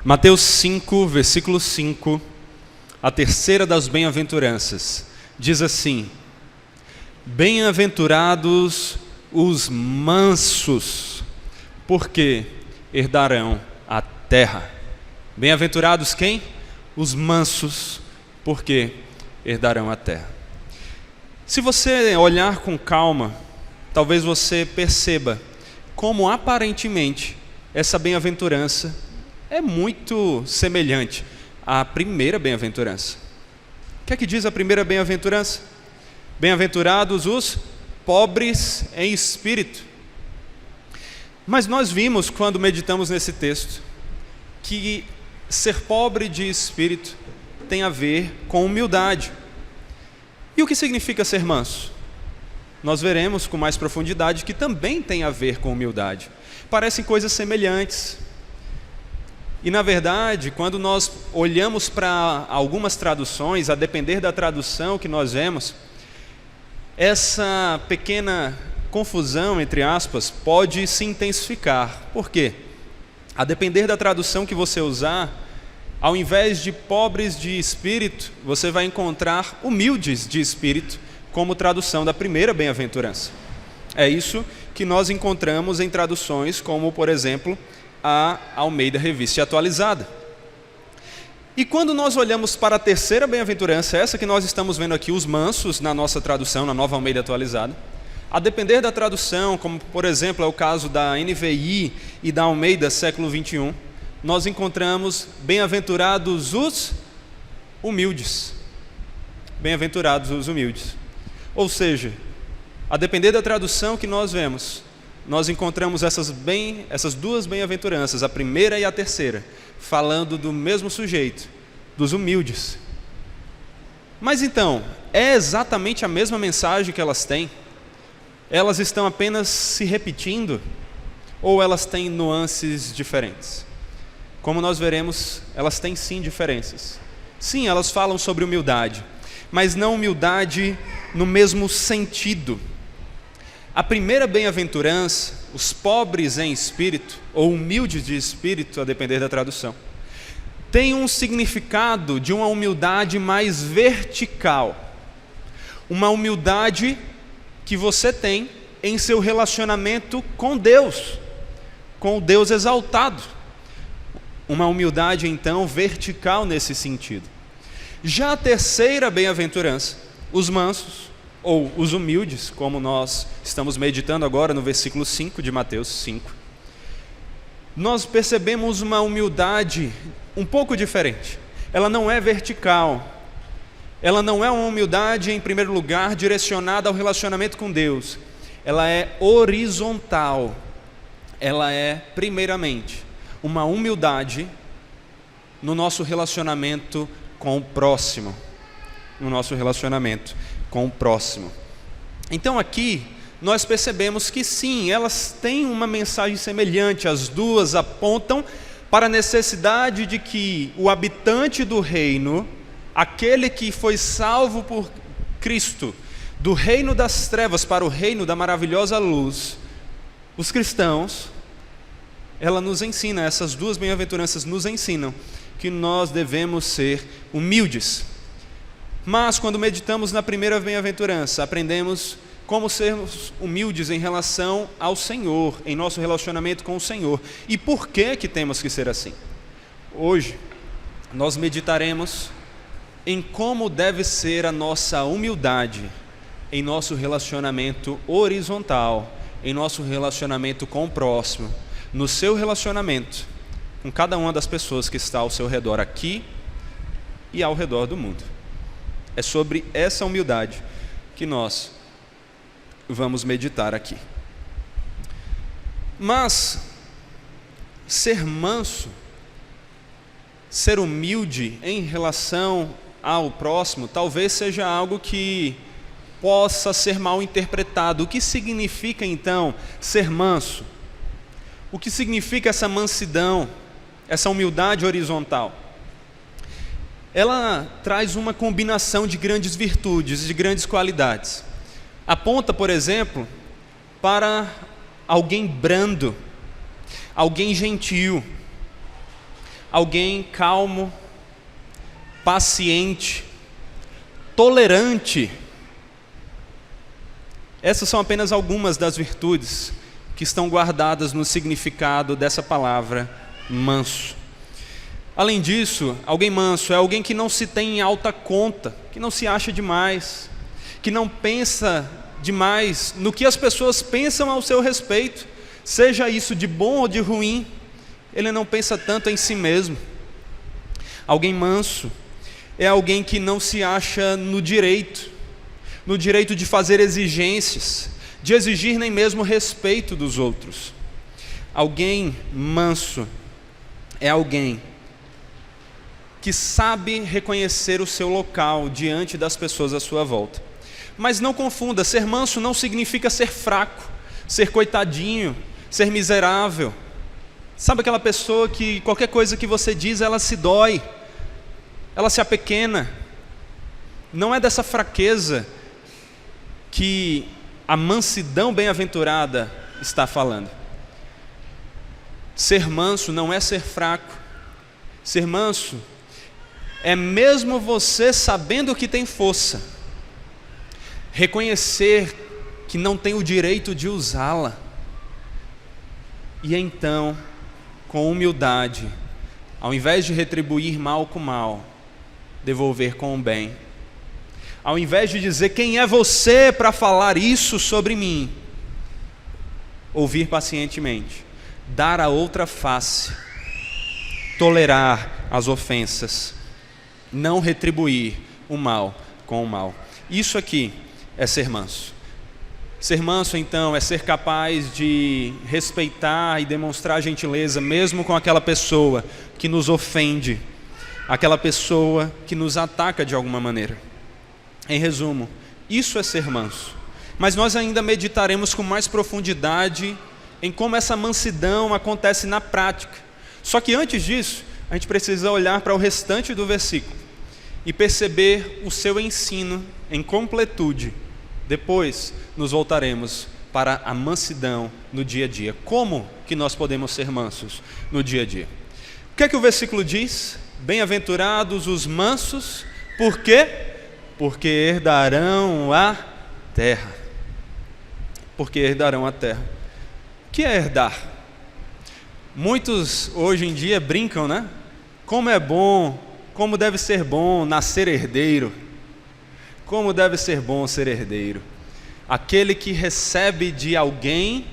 Mateus 5, versículo 5, a terceira das bem-aventuranças, diz assim: Bem-aventurados os mansos, porque herdarão a terra. Bem-aventurados quem? Os mansos, porque herdarão a terra. Se você olhar com calma, talvez você perceba como aparentemente essa bem-aventurança é muito semelhante à primeira bem-aventurança. O que é que diz a primeira bem-aventurança? Bem-aventurados os pobres em espírito. Mas nós vimos, quando meditamos nesse texto, que ser pobre de espírito tem a ver com humildade. E o que significa ser manso? Nós veremos com mais profundidade que também tem a ver com humildade. Parecem coisas semelhantes. E na verdade, quando nós olhamos para algumas traduções, a depender da tradução que nós vemos, essa pequena confusão, entre aspas, pode se intensificar. Por quê? A depender da tradução que você usar, ao invés de pobres de espírito, você vai encontrar humildes de espírito como tradução da primeira bem-aventurança. É isso que nós encontramos em traduções como, por exemplo, a Almeida Revista Atualizada. E quando nós olhamos para a terceira bem-aventurança, essa que nós estamos vendo aqui, os mansos, na nossa tradução, na Nova Almeida Atualizada, a depender da tradução, como por exemplo é o caso da NVI e da Almeida século 21, nós encontramos bem-aventurados os humildes. Bem-aventurados os humildes. Ou seja, a depender da tradução que nós vemos, nós encontramos essas duas bem-aventuranças, a primeira e a terceira, falando do mesmo sujeito, dos humildes. Mas então, é exatamente a mesma mensagem que elas têm? Elas estão apenas se repetindo? Ou elas têm nuances diferentes? Como nós veremos, elas têm sim diferenças. Sim, elas falam sobre humildade, mas não humildade no mesmo sentido. A primeira bem-aventurança, os pobres em espírito, ou humildes de espírito, a depender da tradução, tem um significado de uma humildade mais vertical. Uma humildade que você tem em seu relacionamento com Deus, com o Deus exaltado. Uma humildade, então, vertical nesse sentido. Já a terceira bem-aventurança, os mansos, ou os humildes, como nós estamos meditando agora no versículo 5 de Mateus 5, nós percebemos uma humildade um pouco diferente. Ela não é vertical, ela não é uma humildade, em primeiro lugar, direcionada ao relacionamento com Deus. Ela é horizontal. Ela é, primeiramente, uma humildade no nosso relacionamento com o próximo. No nosso relacionamento com o próximo. Então aqui nós percebemos que sim, elas têm uma mensagem semelhante. As duas apontam para a necessidade de que o habitante do reino, aquele que foi salvo por Cristo, do reino das trevas para o reino da maravilhosa luz, os cristãos, ela nos ensina, essas duas bem-aventuranças nos ensinam que nós devemos ser humildes. Mas quando meditamos na primeira bem-aventurança, aprendemos como sermos humildes em relação ao Senhor, em nosso relacionamento com o Senhor. E por que temos que ser assim? Hoje, nós meditaremos em como deve ser a nossa humildade em nosso relacionamento horizontal, em nosso relacionamento com o próximo, no seu relacionamento com cada uma das pessoas que está ao seu redor aqui e ao redor do mundo. É sobre essa humildade que nós vamos meditar aqui. Mas ser manso, ser humilde em relação ao próximo, talvez seja algo que possa ser mal interpretado. O que significa então ser manso? O que significa essa mansidão, essa humildade horizontal? Ela traz uma combinação de grandes virtudes, de grandes qualidades. Aponta, por exemplo, para alguém brando, alguém gentil, alguém calmo, paciente, tolerante. Essas são apenas algumas das virtudes que estão guardadas no significado dessa palavra manso. Além disso, alguém manso é alguém que não se tem em alta conta, que não se acha demais, que não pensa demais no que as pessoas pensam ao seu respeito, seja isso de bom ou de ruim. Ele não pensa tanto em si mesmo. Alguém manso é alguém que não se acha no direito de fazer exigências, de exigir nem mesmo respeito dos outros. Alguém manso é alguém que sabe reconhecer o seu local diante das pessoas à sua volta. Mas não confunda, ser manso não significa ser fraco, ser coitadinho, ser miserável. Sabe aquela pessoa que qualquer coisa que você diz, ela se dói, ela se apequena? Não é dessa fraqueza que a mansidão bem-aventurada está falando. Ser manso não é ser fraco. Ser manso é mesmo você sabendo que tem força, reconhecer que não tem o direito de usá-la, e então, com humildade, ao invés de retribuir mal com mal, devolver com o bem. Ao invés de dizer quem é você para falar isso sobre mim, ouvir pacientemente, dar a outra face, tolerar as ofensas, não retribuir o mal com o mal. Isso aqui é ser manso. Ser manso, então, é ser capaz de respeitar e demonstrar gentileza mesmo com aquela pessoa que nos ofende, aquela pessoa que nos ataca de alguma maneira. Em resumo, isso é ser manso. Mas nós ainda meditaremos com mais profundidade em como essa mansidão acontece na prática. Só que antes disso, a gente precisa olhar para o restante do versículo e perceber o seu ensino em completude. Depois nos voltaremos para a mansidão no dia a dia. Como que nós podemos ser mansos no dia a dia? O que é que o versículo diz? Bem-aventurados os mansos, por quê? Porque herdarão a terra. Porque herdarão a terra. O que é herdar? Muitos hoje em dia brincam, né? Como é bom, como deve ser bom nascer herdeiro. Como deve ser bom ser herdeiro. Aquele que recebe de alguém,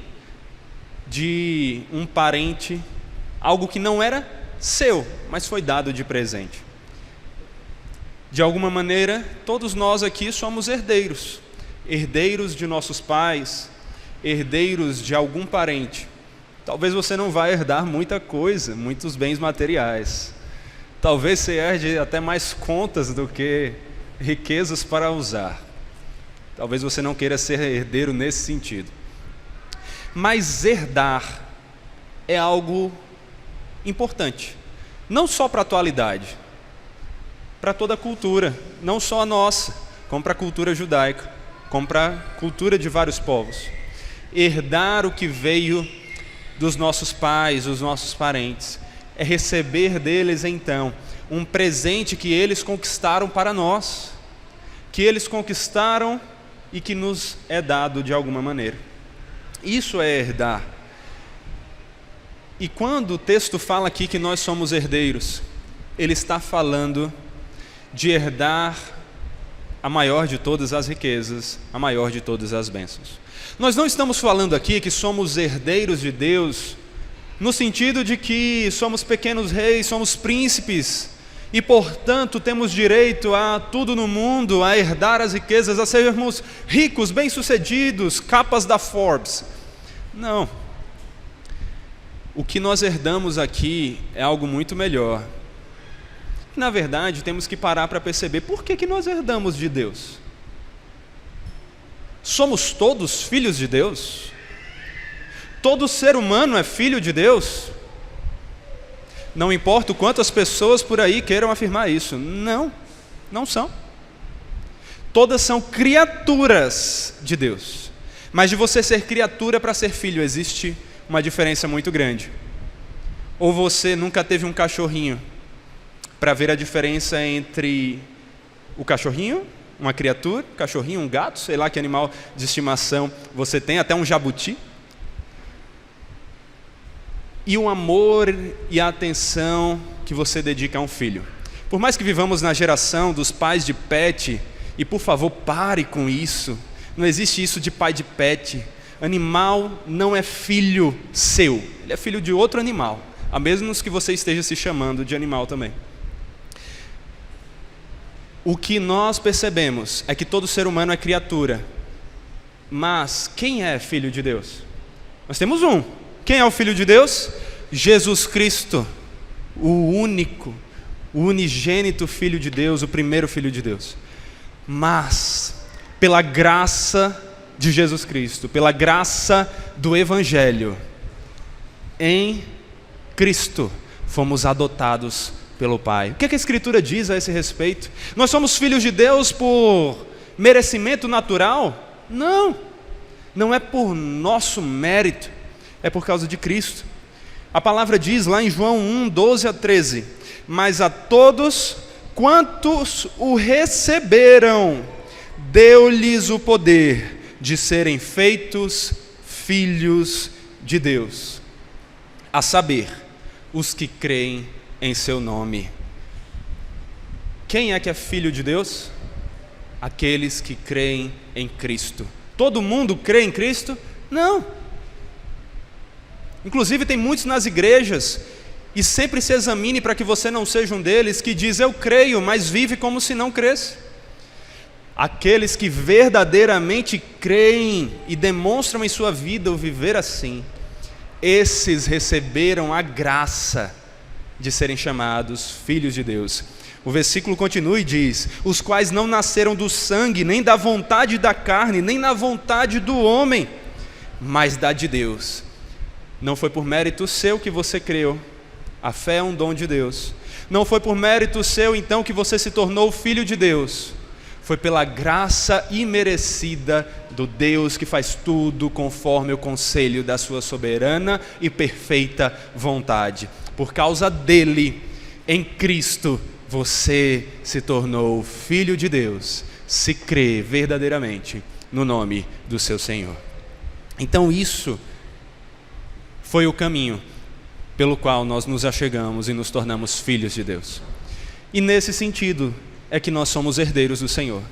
de um parente, algo que não era seu, mas foi dado de presente. De alguma maneira, todos nós aqui somos herdeiros. Herdeiros de nossos pais, herdeiros de algum parente. Talvez você não vá herdar muita coisa, muitos bens materiais. Talvez você herde até mais contas do que riquezas para usar. Talvez você não queira ser herdeiro nesse sentido. Mas herdar é algo importante. Não só para a atualidade, para toda a cultura. Não só a nossa, como para a cultura judaica, como para a cultura de vários povos. Herdar o que veio dos nossos pais, dos nossos parentes, é receber deles então um presente que eles conquistaram para nós, que eles conquistaram e que nos é dado de alguma maneira. Isso é herdar. E quando o texto fala aqui que nós somos herdeiros, ele está falando de herdar a maior de todas as riquezas, a maior de todas as bênçãos. Nós não estamos falando aqui que somos herdeiros de Deus, no sentido de que somos pequenos reis, somos príncipes, e portanto temos direito a tudo no mundo, a herdar as riquezas, a sermos ricos, bem-sucedidos, capas da Forbes. Não. O que nós herdamos aqui é algo muito melhor. Na verdade, temos que parar para perceber por que nós herdamos de Deus. Somos todos filhos de Deus? Todo ser humano é filho de Deus? Não importa o quanto as pessoas por aí queiram afirmar isso. Não, não são. Todas são criaturas de Deus. Mas de você ser criatura para ser filho, existe uma diferença muito grande. Ou você nunca teve um cachorrinho para ver a diferença entre o cachorrinho, uma criatura, cachorrinho, um gato, sei lá que animal de estimação você tem, até um jabuti, e o amor e a atenção que você dedica a um filho. Por mais que vivamos na geração dos pais de pet, e por favor pare com isso, não existe isso de pai de pet. Animal não é filho seu, ele é filho de outro animal, a menos que você esteja se chamando de animal também. O que nós percebemos é que todo ser humano é criatura, mas quem é filho de Deus? Nós temos um. Quem é o Filho de Deus? Jesus Cristo, o único, o unigênito Filho de Deus, o primeiro Filho de Deus. Mas, pela graça de Jesus Cristo, pela graça do Evangelho, em Cristo fomos adotados pelo Pai. O que a Escritura diz a esse respeito? Nós somos filhos de Deus por merecimento natural? Não, não é por nosso mérito, é por causa de Cristo. A palavra diz lá em João 1, 12 a 13: mas a todos quantos o receberam, deu-lhes o poder de serem feitos filhos de Deus, a saber, os que creem em seu nome. Quem é que é filho de Deus? Aqueles que creem em Cristo. Todo mundo crê em Cristo? Não. Inclusive tem muitos nas igrejas, e sempre se examine para que você não seja um deles, que diz: eu creio, mas vive como se não cresce. Aqueles que verdadeiramente creem e demonstram em sua vida o viver assim, esses receberam a graça de serem chamados filhos de Deus. O versículo continua e diz: os quais não nasceram do sangue, nem da vontade da carne, nem na vontade do homem, mas da de Deus. Não foi por mérito seu que você creu, a fé é um dom de Deus. Não foi por mérito seu então que você se tornou filho de Deus, foi pela graça imerecida do Deus que faz tudo conforme o conselho da sua soberana e perfeita vontade. Por causa dele, em Cristo, você se tornou filho de Deus, se crê verdadeiramente no nome do seu Senhor. Então isso foi o caminho pelo qual nós nos achegamos e nos tornamos filhos de Deus. E nesse sentido é que nós somos herdeiros do Senhor.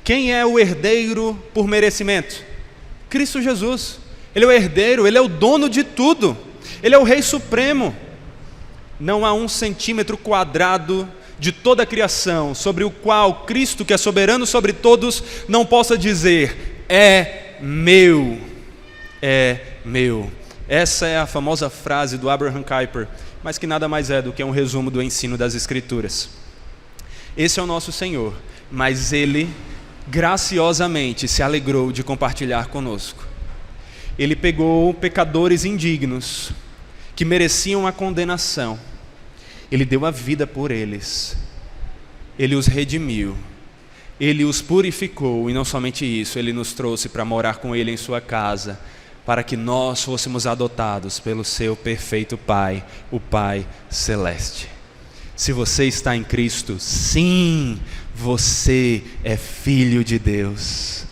Quem é o herdeiro por merecimento? Cristo Jesus. Ele é o herdeiro, ele é o dono de tudo, ele é o Rei Supremo. Não há 1 centímetro quadrado de toda a criação sobre o qual Cristo, que é soberano sobre todos, não possa dizer: é meu, é meu. Essa é a famosa frase do Abraham Kuyper, mas que nada mais é do que um resumo do ensino das Escrituras. Esse é o nosso Senhor, mas Ele graciosamente se alegrou de compartilhar conosco. Ele pegou pecadores indignos, que mereciam a condenação, Ele deu a vida por eles, Ele os redimiu, Ele os purificou, e não somente isso, Ele nos trouxe para morar com Ele em sua casa, para que nós fôssemos adotados pelo seu perfeito Pai, o Pai Celeste. Se você está em Cristo, sim, você é filho de Deus,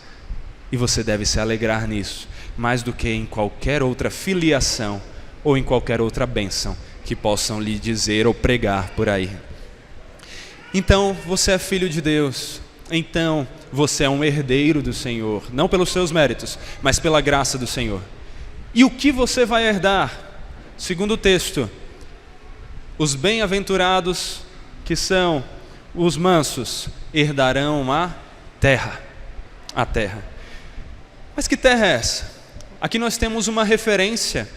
e você deve se alegrar nisso, mais do que em qualquer outra filiação, ou em qualquer outra bênção que possam lhe dizer ou pregar por aí. Então, você é filho de Deus, então você é um herdeiro do Senhor, não pelos seus méritos, mas pela graça do Senhor. E o que você vai herdar? Segundo o texto, os bem-aventurados, que são os mansos, herdarão a terra. A terra. Mas que terra é essa? Aqui nós temos uma referência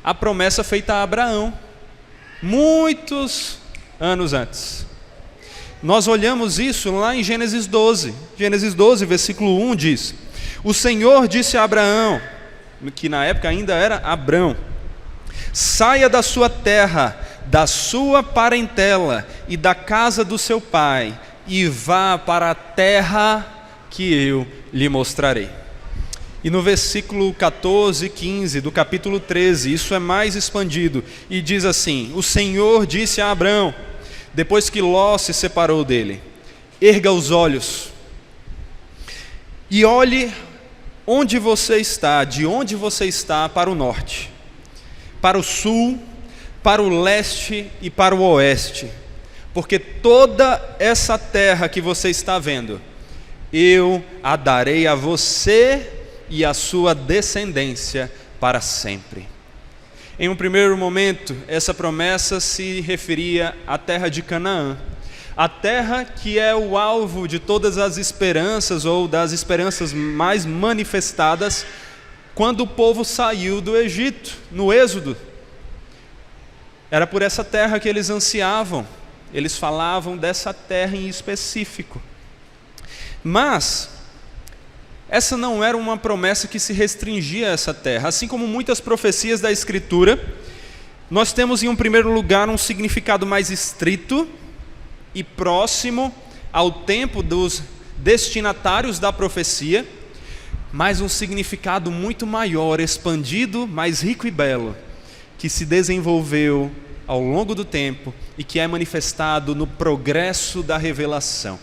à promessa feita a Abraão, muitos anos antes. Nós olhamos isso lá em Gênesis 12. Gênesis 12, versículo 1 diz: o Senhor disse a Abraão, que na época ainda era Abrão: saia da sua terra, da sua parentela e da casa do seu pai, e vá para a terra que eu lhe mostrarei. E no versículo 14 e 15 do capítulo 13, isso é mais expandido, e diz assim: o Senhor disse a Abrão, depois que Ló se separou dele: erga os olhos e olhe onde você está, de onde você está para o norte, para o sul, para o leste e para o oeste, porque toda essa terra que você está vendo, eu a darei a você e a sua descendência para sempre. Em um primeiro momento, essa promessa se referia à terra de Canaã, a terra que é o alvo de todas as esperanças, ou das esperanças mais manifestadas, quando o povo saiu do Egito, no Êxodo. Era por essa terra que eles ansiavam, eles falavam dessa terra em específico. Mas essa não era uma promessa que se restringia a essa terra. Assim como muitas profecias da Escritura, nós temos em um primeiro lugar um significado mais estrito e próximo ao tempo dos destinatários da profecia, mas um significado muito maior, expandido, mais rico e belo, que se desenvolveu ao longo do tempo e que é manifestado no progresso da revelação.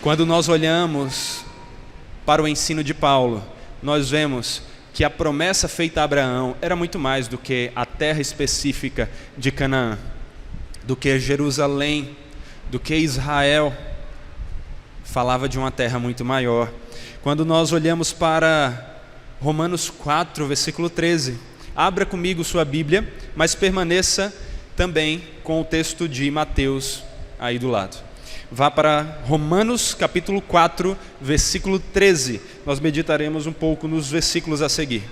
Quando nós olhamos para o ensino de Paulo, nós vemos que a promessa feita a Abraão era muito mais do que a terra específica de Canaã, do que Jerusalém, do que Israel. Falava de uma terra muito maior. Quando nós olhamos para Romanos 4, versículo 13, abra comigo sua Bíblia, mas permaneça também com o texto de Mateus aí do lado. Vá para Romanos capítulo 4, versículo 13. Nós meditaremos um pouco nos versículos a seguir.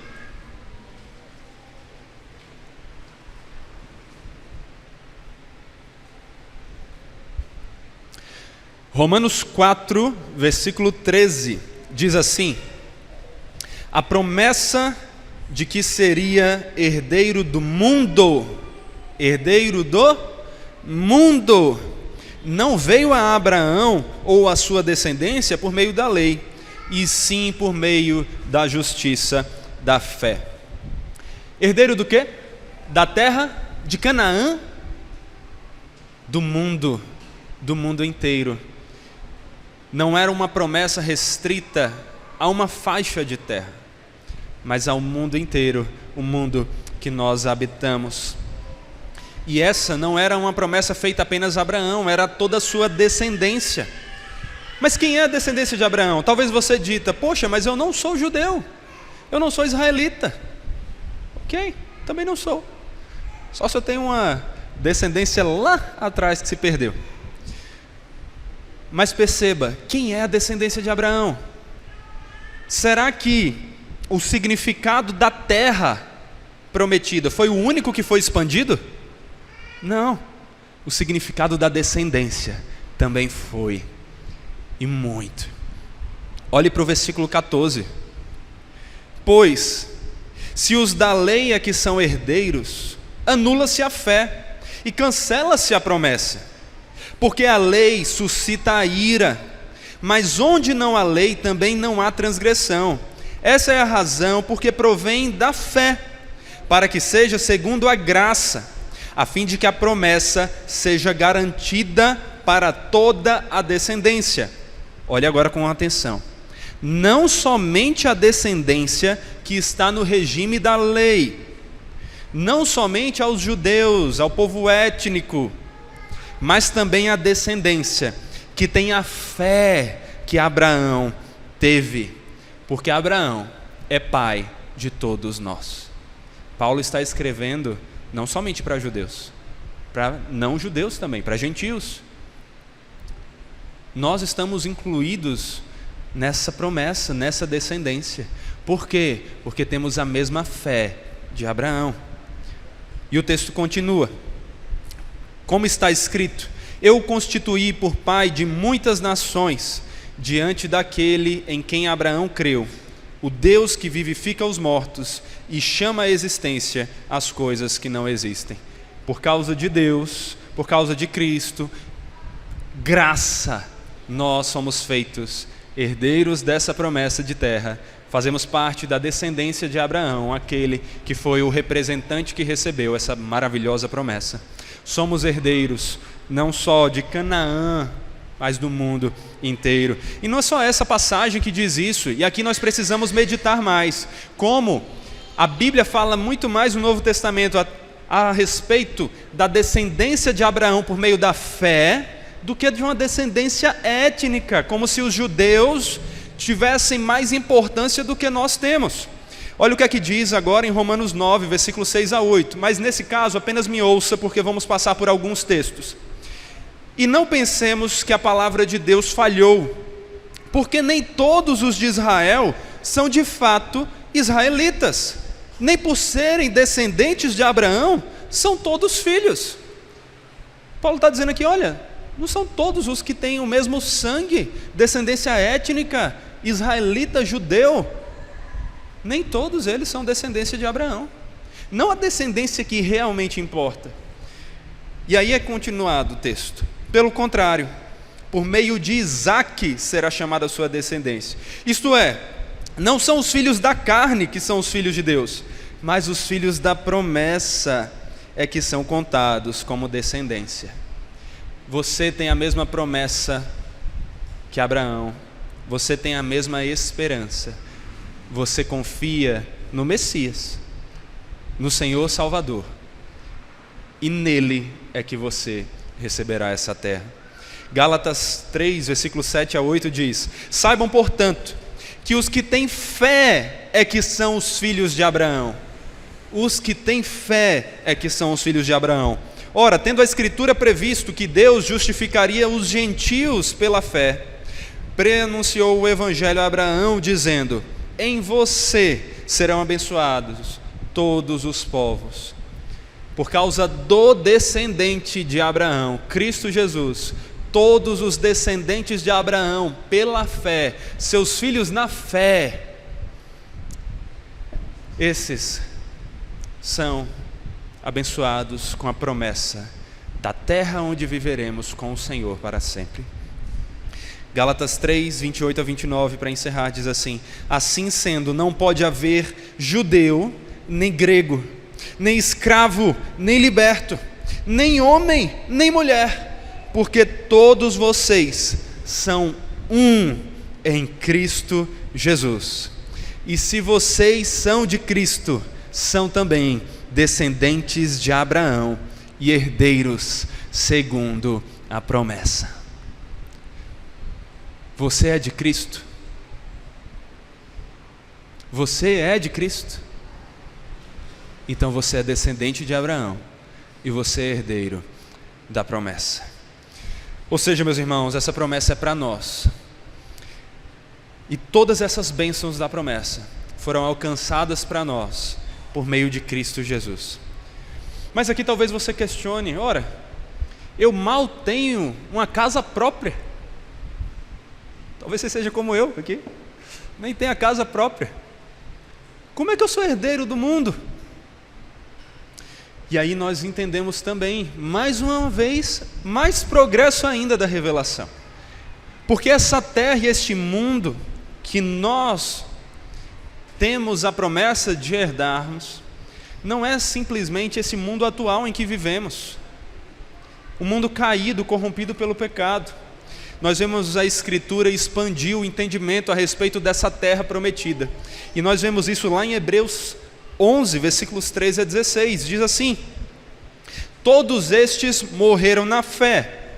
Romanos 4, versículo 13, diz assim: a promessa de que seria herdeiro do mundo, não veio a Abraão ou a sua descendência por meio da lei, e sim por meio da justiça da fé. Herdeiro do quê? Da terra de Canaã? Do mundo inteiro. Não era uma promessa restrita a uma faixa de terra, mas ao mundo inteiro, o mundo que nós habitamos. E essa não era uma promessa feita apenas a Abraão, era toda a sua descendência. Mas quem é a descendência de Abraão? Talvez você diga: poxa, mas eu não sou judeu, eu não sou israelita. Ok, também não sou. Só se eu tenho uma descendência lá atrás que se perdeu. Mas perceba, quem é a descendência de Abraão? Será que o significado da terra prometida foi o único que foi expandido? Não, o significado da descendência também foi, e muito. Olhe para o versículo 14. Pois, se os da lei é que são herdeiros, anula-se a fé e cancela-se a promessa. Porque a lei suscita a ira, mas onde não há lei também não há transgressão. Essa é a razão porque provém da fé, para que seja segundo a graça, a fim de que a promessa seja garantida para toda a descendência. Olhe agora com atenção. Não somente a descendência que está no regime da lei, não somente aos judeus, ao povo étnico, mas também a descendência que tem a fé que Abraão teve, porque Abraão é pai de todos nós. Paulo está escrevendo não somente para judeus, para não judeus também, para gentios. Nós estamos incluídos nessa promessa, nessa descendência. Por quê? Porque temos a mesma fé de Abraão. E o texto continua. Como está escrito: eu o constituí por pai de muitas nações, diante daquele em quem Abraão creu, o Deus que vivifica os mortos e chama à existência as coisas que não existem. Por causa de Deus, por causa de Cristo, graça, nós somos feitos herdeiros dessa promessa de terra, Fazemos parte da descendência de Abraão, aquele que foi o representante que recebeu essa maravilhosa promessa. Somos herdeiros não só de Canaã, mas do mundo inteiro. E não é só essa passagem que diz isso, e aqui nós precisamos meditar mais. Como a Bíblia fala muito mais no Novo Testamento a respeito da descendência de Abraão por meio da fé, do que de uma descendência étnica, como se os judeus tivessem mais importância do que nós temos. Olha o que é que diz agora em Romanos 9, versículos 6 a 8, mas nesse caso apenas me ouça, porque vamos passar por alguns textos. E não pensemos que a palavra de Deus falhou, porque nem todos os de Israel são de fato israelitas, nem por serem descendentes de Abraão, são todos filhos. Paulo está dizendo aqui, olha, não são todos os que têm o mesmo sangue, descendência étnica, israelita, judeu, nem todos eles são descendência de Abraão. Não a descendência que realmente importa. E aí é continuado o texto. Pelo contrário, por meio de Isaque será chamada a sua descendência. Isto é, não são os filhos da carne que são os filhos de Deus, mas os filhos da promessa é que são contados como descendência. Você tem a mesma promessa que Abraão, você tem a mesma esperança, você confia no Messias, no Senhor Salvador, e nele é que você receberá essa terra. Gálatas 3, versículos 7 a 8 diz: saibam, portanto, que os que têm fé é que são os filhos de Abraão. Os que têm fé é que são os filhos de Abraão. Ora, tendo a Escritura previsto que Deus justificaria os gentios pela fé, preanunciou o Evangelho a Abraão, dizendo: em você serão abençoados todos os povos. Por causa do descendente de Abraão, Cristo Jesus, todos os descendentes de Abraão, pela fé, seus filhos na fé, esses são abençoados com a promessa da terra onde viveremos com o Senhor para sempre. Gálatas 3, 28 a 29, para encerrar, diz assim: assim sendo, não pode haver judeu, nem grego, nem escravo, nem liberto, nem homem, nem mulher, porque todos vocês são um em Cristo Jesus. E se vocês são de Cristo, são também descendentes de Abraão e herdeiros segundo a promessa. Você é de Cristo? Você é de Cristo? Então você é descendente de Abraão e você é herdeiro da promessa. Ou seja, meus irmãos, essa promessa é para nós. E todas essas bênçãos da promessa foram alcançadas para nós por meio de Cristo Jesus. Mas aqui talvez você questione: ora, eu mal tenho uma casa própria. Talvez você seja como eu aqui, nem tenha casa própria. Como é que eu sou herdeiro do mundo? E aí nós entendemos também, mais uma vez, mais progresso ainda da revelação. Porque essa terra e este mundo que nós temos a promessa de herdarmos, não é simplesmente esse mundo atual em que vivemos. O mundo caído, corrompido pelo pecado. Nós vemos a Escritura expandir o entendimento a respeito dessa terra prometida. E nós vemos isso lá em Hebreus 11, versículos 13 a 16. Diz assim: todos estes morreram na fé,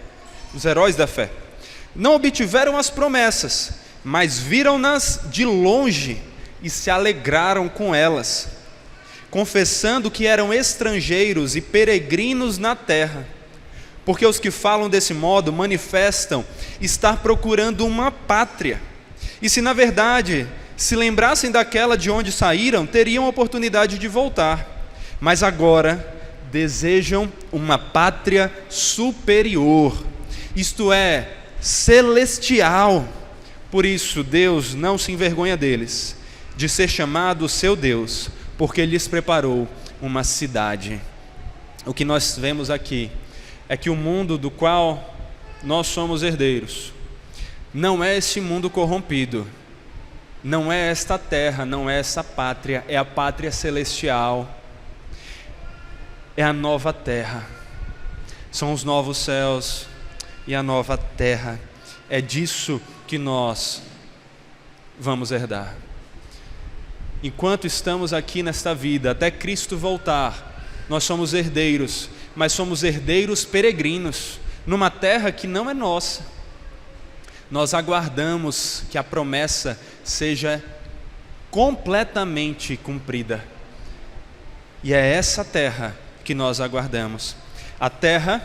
os heróis da fé. Não obtiveram as promessas, mas viram-nas de longe e se alegraram com elas, confessando que eram estrangeiros e peregrinos na terra. Porque os que falam desse modo manifestam estar procurando uma pátria. E se na verdade se lembrassem daquela de onde saíram, teriam oportunidade de voltar. Mas agora desejam uma pátria superior, isto é, celestial. Por isso Deus não se envergonha deles, de ser chamado seu Deus, porque lhes preparou uma cidade. O que nós vemos aqui é que o mundo do qual nós somos herdeiros não é esse mundo corrompido, não é esta terra, não é essa pátria, é a pátria celestial, é a nova terra, são os novos céus e a nova terra. É disso que nós vamos herdar. Enquanto estamos aqui nesta vida, até Cristo voltar, nós somos herdeiros, mas somos herdeiros peregrinos, numa terra que não é nossa. Nós aguardamos que a promessa seja completamente cumprida. E é essa terra que nós aguardamos. A terra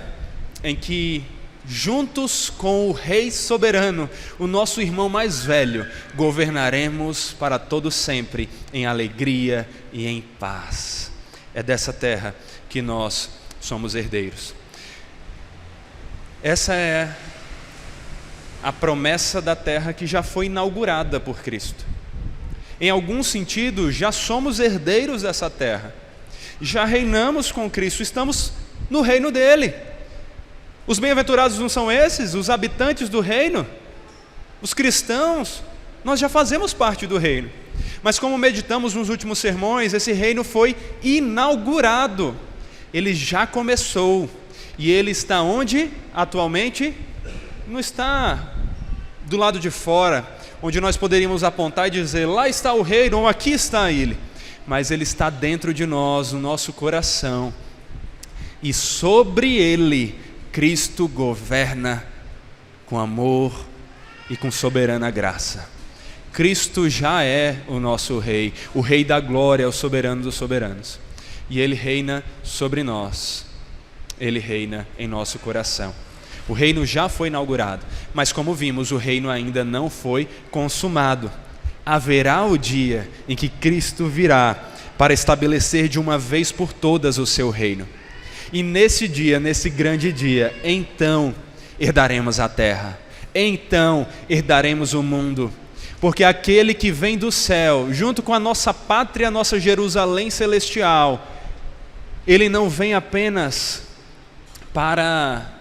em que, juntos com o Rei soberano, o nosso irmão mais velho, governaremos para todo sempre em alegria e em paz. É dessa terra que nós somos herdeiros. Essa é a promessa da terra que já foi inaugurada por Cristo. Em algum sentido, já somos herdeiros dessa terra. Já reinamos com Cristo, estamos no reino dele. Os bem-aventurados não são esses, os habitantes do reino? Os cristãos, nós já fazemos parte do reino. Mas como meditamos nos últimos sermões, esse reino foi inaugurado. Ele já começou. E ele está onde atualmente? Não está do lado de fora, onde nós poderíamos apontar e dizer, lá está o reino, ou aqui está ele. Mas ele está dentro de nós, no nosso coração. E sobre ele, Cristo governa com amor e com soberana graça. Cristo já é o nosso Rei, o Rei da glória, o soberano dos soberanos. E ele reina sobre nós, ele reina em nosso coração. O reino já foi inaugurado, mas como vimos, o reino ainda não foi consumado. Haverá o dia em que Cristo virá para estabelecer de uma vez por todas o seu reino. E nesse dia, nesse grande dia, então herdaremos a terra, então herdaremos o mundo, porque aquele que vem do céu, junto com a nossa pátria, a nossa Jerusalém celestial, ele não vem apenas para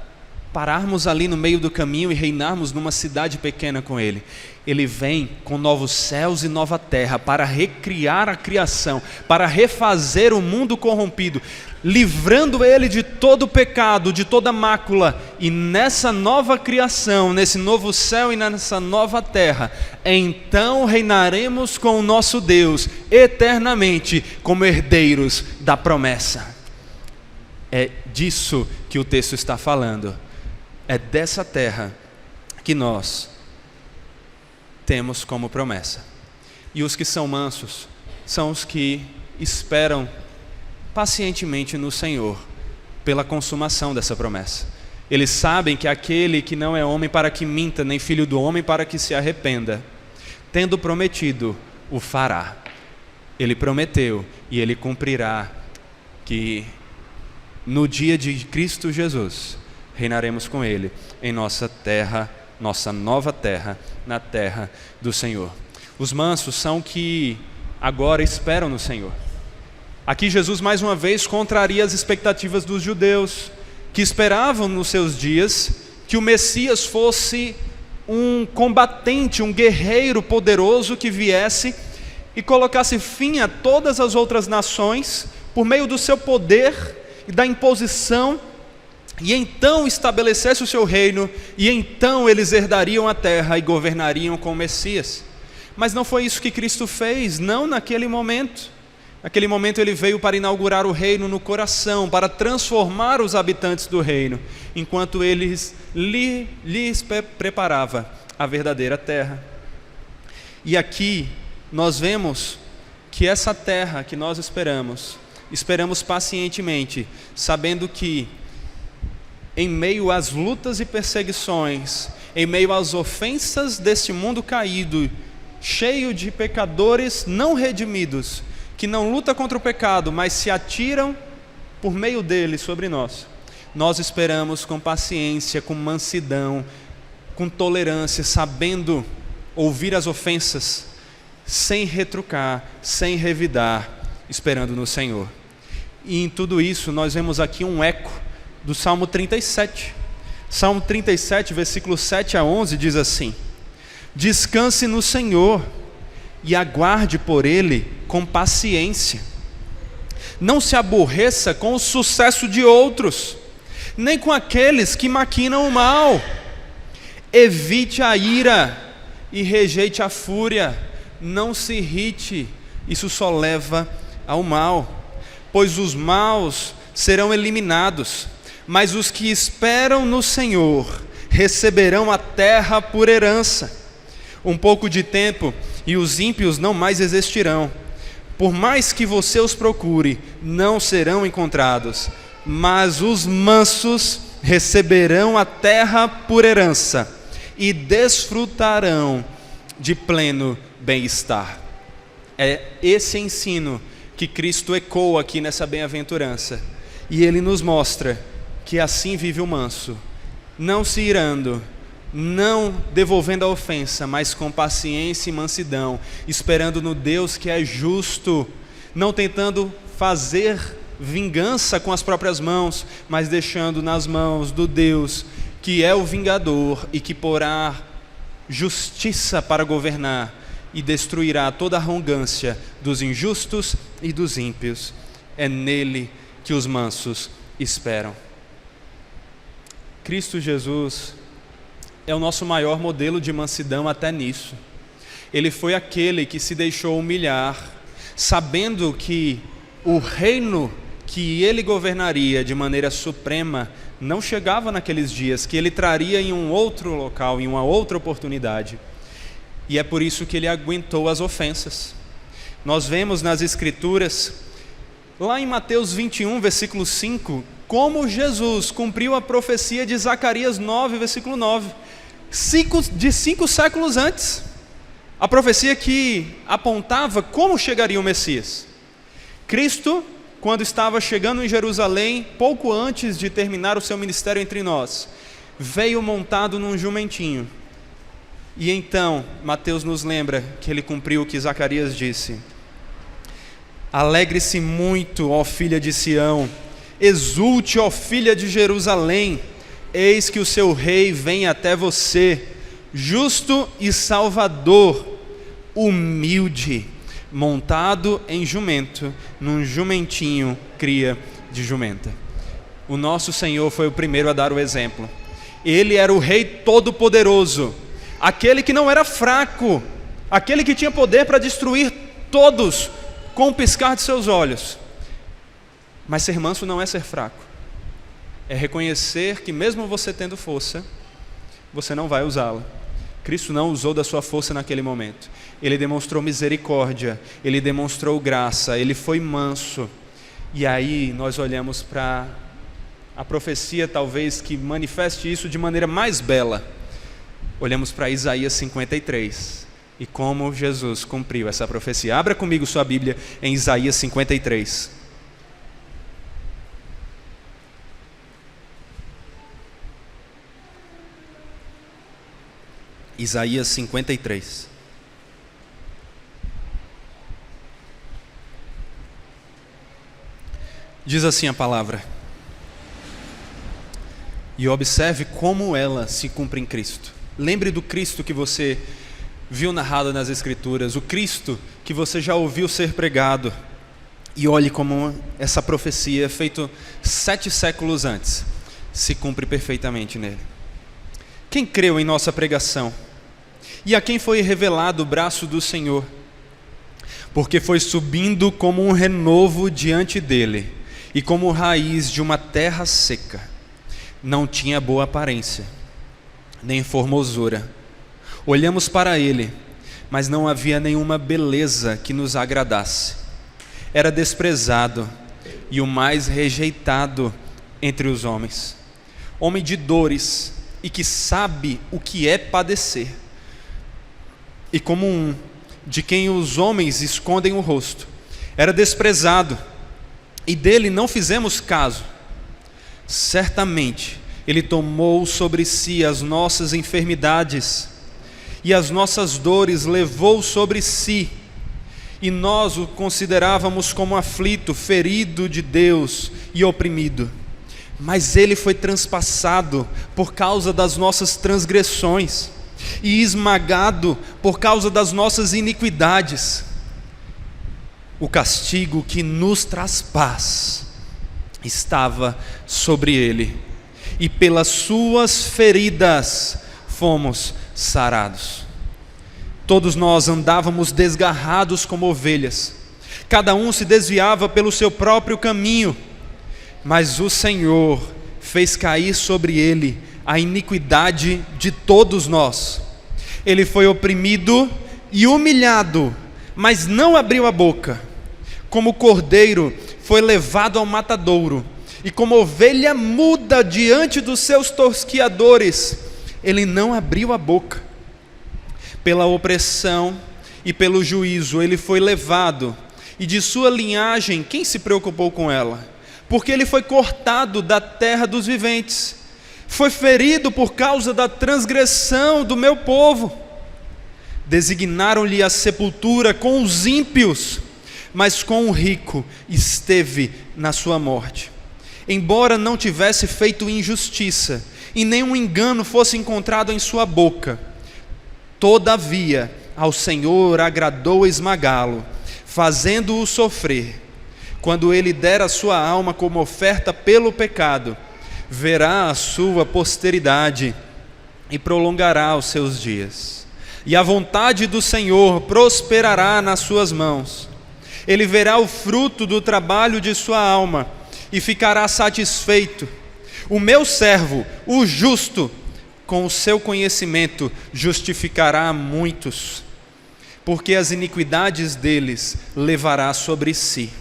pararmos ali no meio do caminho e reinarmos numa cidade pequena com ele. Ele vem com novos céus e nova terra para recriar a criação, para refazer o mundo corrompido, livrando ele de todo pecado, de toda mácula. E nessa nova criação, nesse novo céu e nessa nova terra, então reinaremos com o nosso Deus eternamente como herdeiros da promessa. É disso que o texto está falando. É dessa terra que nós temos como promessa. E os que são mansos são os que esperam pacientemente no Senhor pela consumação dessa promessa. Eles sabem que aquele que não é homem para que minta, nem filho do homem para que se arrependa, tendo prometido, o fará. Ele prometeu e ele cumprirá, que no dia de Cristo Jesus reinaremos com ele em nossa terra, nossa nova terra, na terra do Senhor. Os mansos são que agora esperam no Senhor. Aqui Jesus mais uma vez contraria as expectativas dos judeus, que esperavam nos seus dias que o Messias fosse um combatente, um guerreiro poderoso que viesse e colocasse fim a todas as outras nações por meio do seu poder e da imposição, e então estabelecesse o seu reino, e então eles herdariam a terra e governariam com o Messias. Mas não foi isso que Cristo fez, não naquele momento. Naquele momento ele veio para inaugurar o reino no coração, para transformar os habitantes do reino, enquanto lhes preparava a verdadeira terra. E aqui nós vemos que essa terra que nós esperamos pacientemente, sabendo que em meio às lutas e perseguições, em meio às ofensas deste mundo caído, cheio de pecadores não redimidos, que não lutam contra o pecado, mas se atiram por meio dele sobre nós. Nós esperamos com paciência, com mansidão, com tolerância, sabendo ouvir as ofensas, sem retrucar, sem revidar, esperando no Senhor. E em tudo isso nós vemos aqui um eco do Salmo 37. Salmo 37, versículos 7 a 11 diz assim: Descanse no Senhor e aguarde por ele com paciência. Não se aborreça com o sucesso de outros, nem com aqueles que maquinam o mal. Evite a ira e rejeite a fúria. Não se irrite, isso só leva ao mal. Pois os maus serão eliminados, mas os que esperam no Senhor receberão a terra por herança. Um pouco de tempo e os ímpios não mais existirão. Por mais que você os procure, não serão encontrados. Mas os mansos receberão a terra por herança e desfrutarão de pleno bem-estar. É esse ensino que Cristo ecoa aqui nessa bem-aventurança. E Ele nos mostra que assim vive o manso, não se irando, não devolvendo a ofensa, mas com paciência e mansidão, esperando no Deus que é justo, não tentando fazer vingança com as próprias mãos, mas deixando nas mãos do Deus que é o vingador e que porá justiça para governar e destruirá toda a arrogância dos injustos e dos ímpios. É nele que os mansos esperam. Cristo Jesus é o nosso maior modelo de mansidão até nisso. Ele foi aquele que se deixou humilhar, sabendo que o reino que ele governaria de maneira suprema não chegava naqueles dias, que ele traria em um outro local, em uma outra oportunidade. E é por isso que ele aguentou as ofensas. Nós vemos nas Escrituras, lá em Mateus 21, versículo 5, como Jesus cumpriu a profecia de Zacarias 9, versículo 9. 5 séculos antes. A profecia que apontava como chegaria o Messias. Cristo, quando estava chegando em Jerusalém, pouco antes de terminar o seu ministério entre nós, veio montado num jumentinho. E então, Mateus nos lembra que ele cumpriu o que Zacarias disse: alegre-se muito, ó filha de Sião, exulte, ó filha de Jerusalém, eis que o seu rei vem até você, justo e salvador, humilde, montado em jumento, num jumentinho cria de jumenta. O nosso Senhor foi o primeiro a dar o exemplo. Ele era o Rei Todo-Poderoso, aquele que não era fraco, aquele que tinha poder para destruir todos com um piscar de seus olhos. Mas ser manso não é ser fraco, é reconhecer que mesmo você tendo força, você não vai usá-la. Cristo não usou da sua força naquele momento. Ele demonstrou misericórdia, ele demonstrou graça, ele foi manso. E aí nós olhamos para a profecia talvez que manifeste isso de maneira mais bela. Olhamos para Isaías 53 e como Jesus cumpriu essa profecia. Abra comigo sua Bíblia em Isaías 53. Isaías 53. Diz assim a palavra: e observe como ela se cumpre em Cristo. Lembre do Cristo que você viu narrado nas Escrituras, o Cristo que você já ouviu ser pregado, e olhe como essa profecia, feita 7 séculos antes, se cumpre perfeitamente nele. Quem creu em nossa pregação? E a quem foi revelado o braço do Senhor? Porque foi subindo como um renovo diante dele, e como raiz de uma terra seca. Não tinha boa aparência, nem formosura. Olhamos para ele, mas não havia nenhuma beleza que nos agradasse. Era desprezado e o mais rejeitado entre os homens. Homem de dores e que sabe o que é padecer. E como um de quem os homens escondem o rosto. Era desprezado e dele não fizemos caso. Certamente ele tomou sobre si as nossas enfermidades e as nossas dores levou sobre si, e nós o considerávamos como aflito, ferido de Deus e oprimido. Mas ele foi transpassado por causa das nossas transgressões, e esmagado por causa das nossas iniquidades. O castigo que nos traz paz estava sobre ele, e pelas suas feridas fomos sarados. Todos nós andávamos desgarrados como ovelhas, cada um se desviava pelo seu próprio caminho, mas o Senhor fez cair sobre ele a iniquidade de todos nós. Ele foi oprimido e humilhado, mas não abriu a boca. Como cordeiro foi levado ao matadouro, e como ovelha muda diante dos seus tosquiadores, ele não abriu a boca. Pela opressão e pelo juízo ele foi levado, e de sua linhagem quem se preocupou com ela? Porque ele foi cortado da terra dos viventes, foi ferido por causa da transgressão do meu povo. Designaram-lhe a sepultura com os ímpios, mas com o rico esteve na sua morte. Embora não tivesse feito injustiça, e nenhum engano fosse encontrado em sua boca, todavia ao Senhor agradou esmagá-lo, fazendo-o sofrer. Quando ele der a sua alma como oferta pelo pecado, verá a sua posteridade e prolongará os seus dias. E a vontade do Senhor prosperará nas suas mãos. Ele verá o fruto do trabalho de sua alma e ficará satisfeito. O meu servo, o justo, com o seu conhecimento justificará a muitos, porque as iniquidades deles levará sobre si.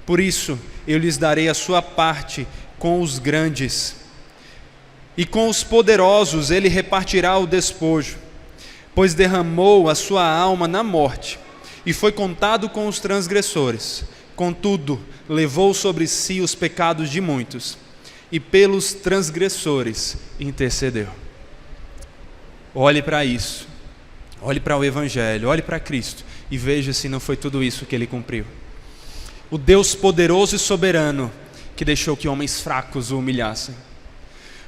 Por isso eu lhes darei a sua parte com os grandes, e com os poderosos ele repartirá o despojo, pois derramou a sua alma na morte, e foi contado com os transgressores. Contudo, levou sobre si os pecados de muitos, e pelos transgressores intercedeu. Olhe para isso, olhe para o Evangelho, olhe para Cristo, e veja se não foi tudo isso que ele cumpriu. O Deus poderoso e soberano, que deixou que homens fracos o humilhassem.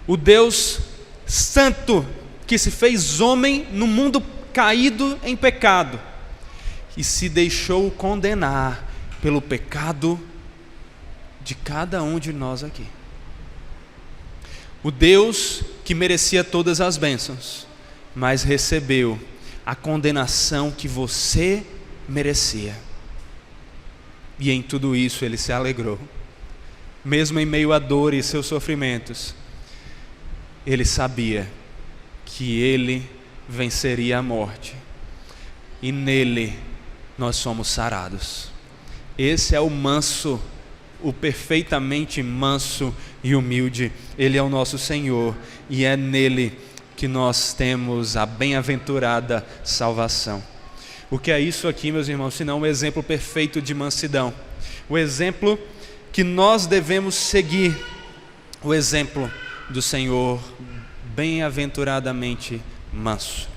O Deus santo, que se fez homem no mundo caído em pecado, e se deixou condenar pelo pecado de cada um de nós aqui. O Deus que merecia todas as bênçãos, mas recebeu a condenação que você merecia. E em tudo isso ele se alegrou. Mesmo em meio à dor e seus sofrimentos, ele sabia que ele venceria a morte. E nele nós somos sarados. Esse é o manso, o perfeitamente manso e humilde. Ele é o nosso Senhor, e é nele que nós temos a bem-aventurada salvação. O que é isso aqui, meus irmãos, senão um exemplo perfeito de mansidão? O exemplo que nós devemos seguir, o exemplo do Senhor bem-aventuradamente manso.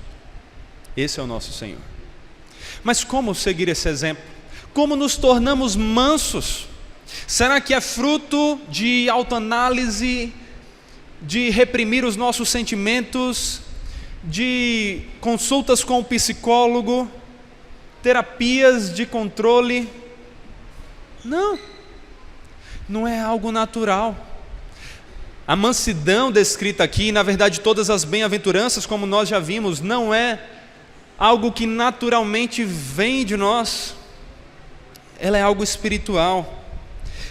Esse é o nosso Senhor. Mas como seguir esse exemplo? Como nos tornamos mansos? Será que é fruto de autoanálise, de reprimir os nossos sentimentos, de consultas com o psicólogo, terapias de controle? Não, não é algo natural. A mansidão descrita aqui, na verdade todas as bem-aventuranças, como nós já vimos, não é algo que naturalmente vem de nós, ela é algo espiritual.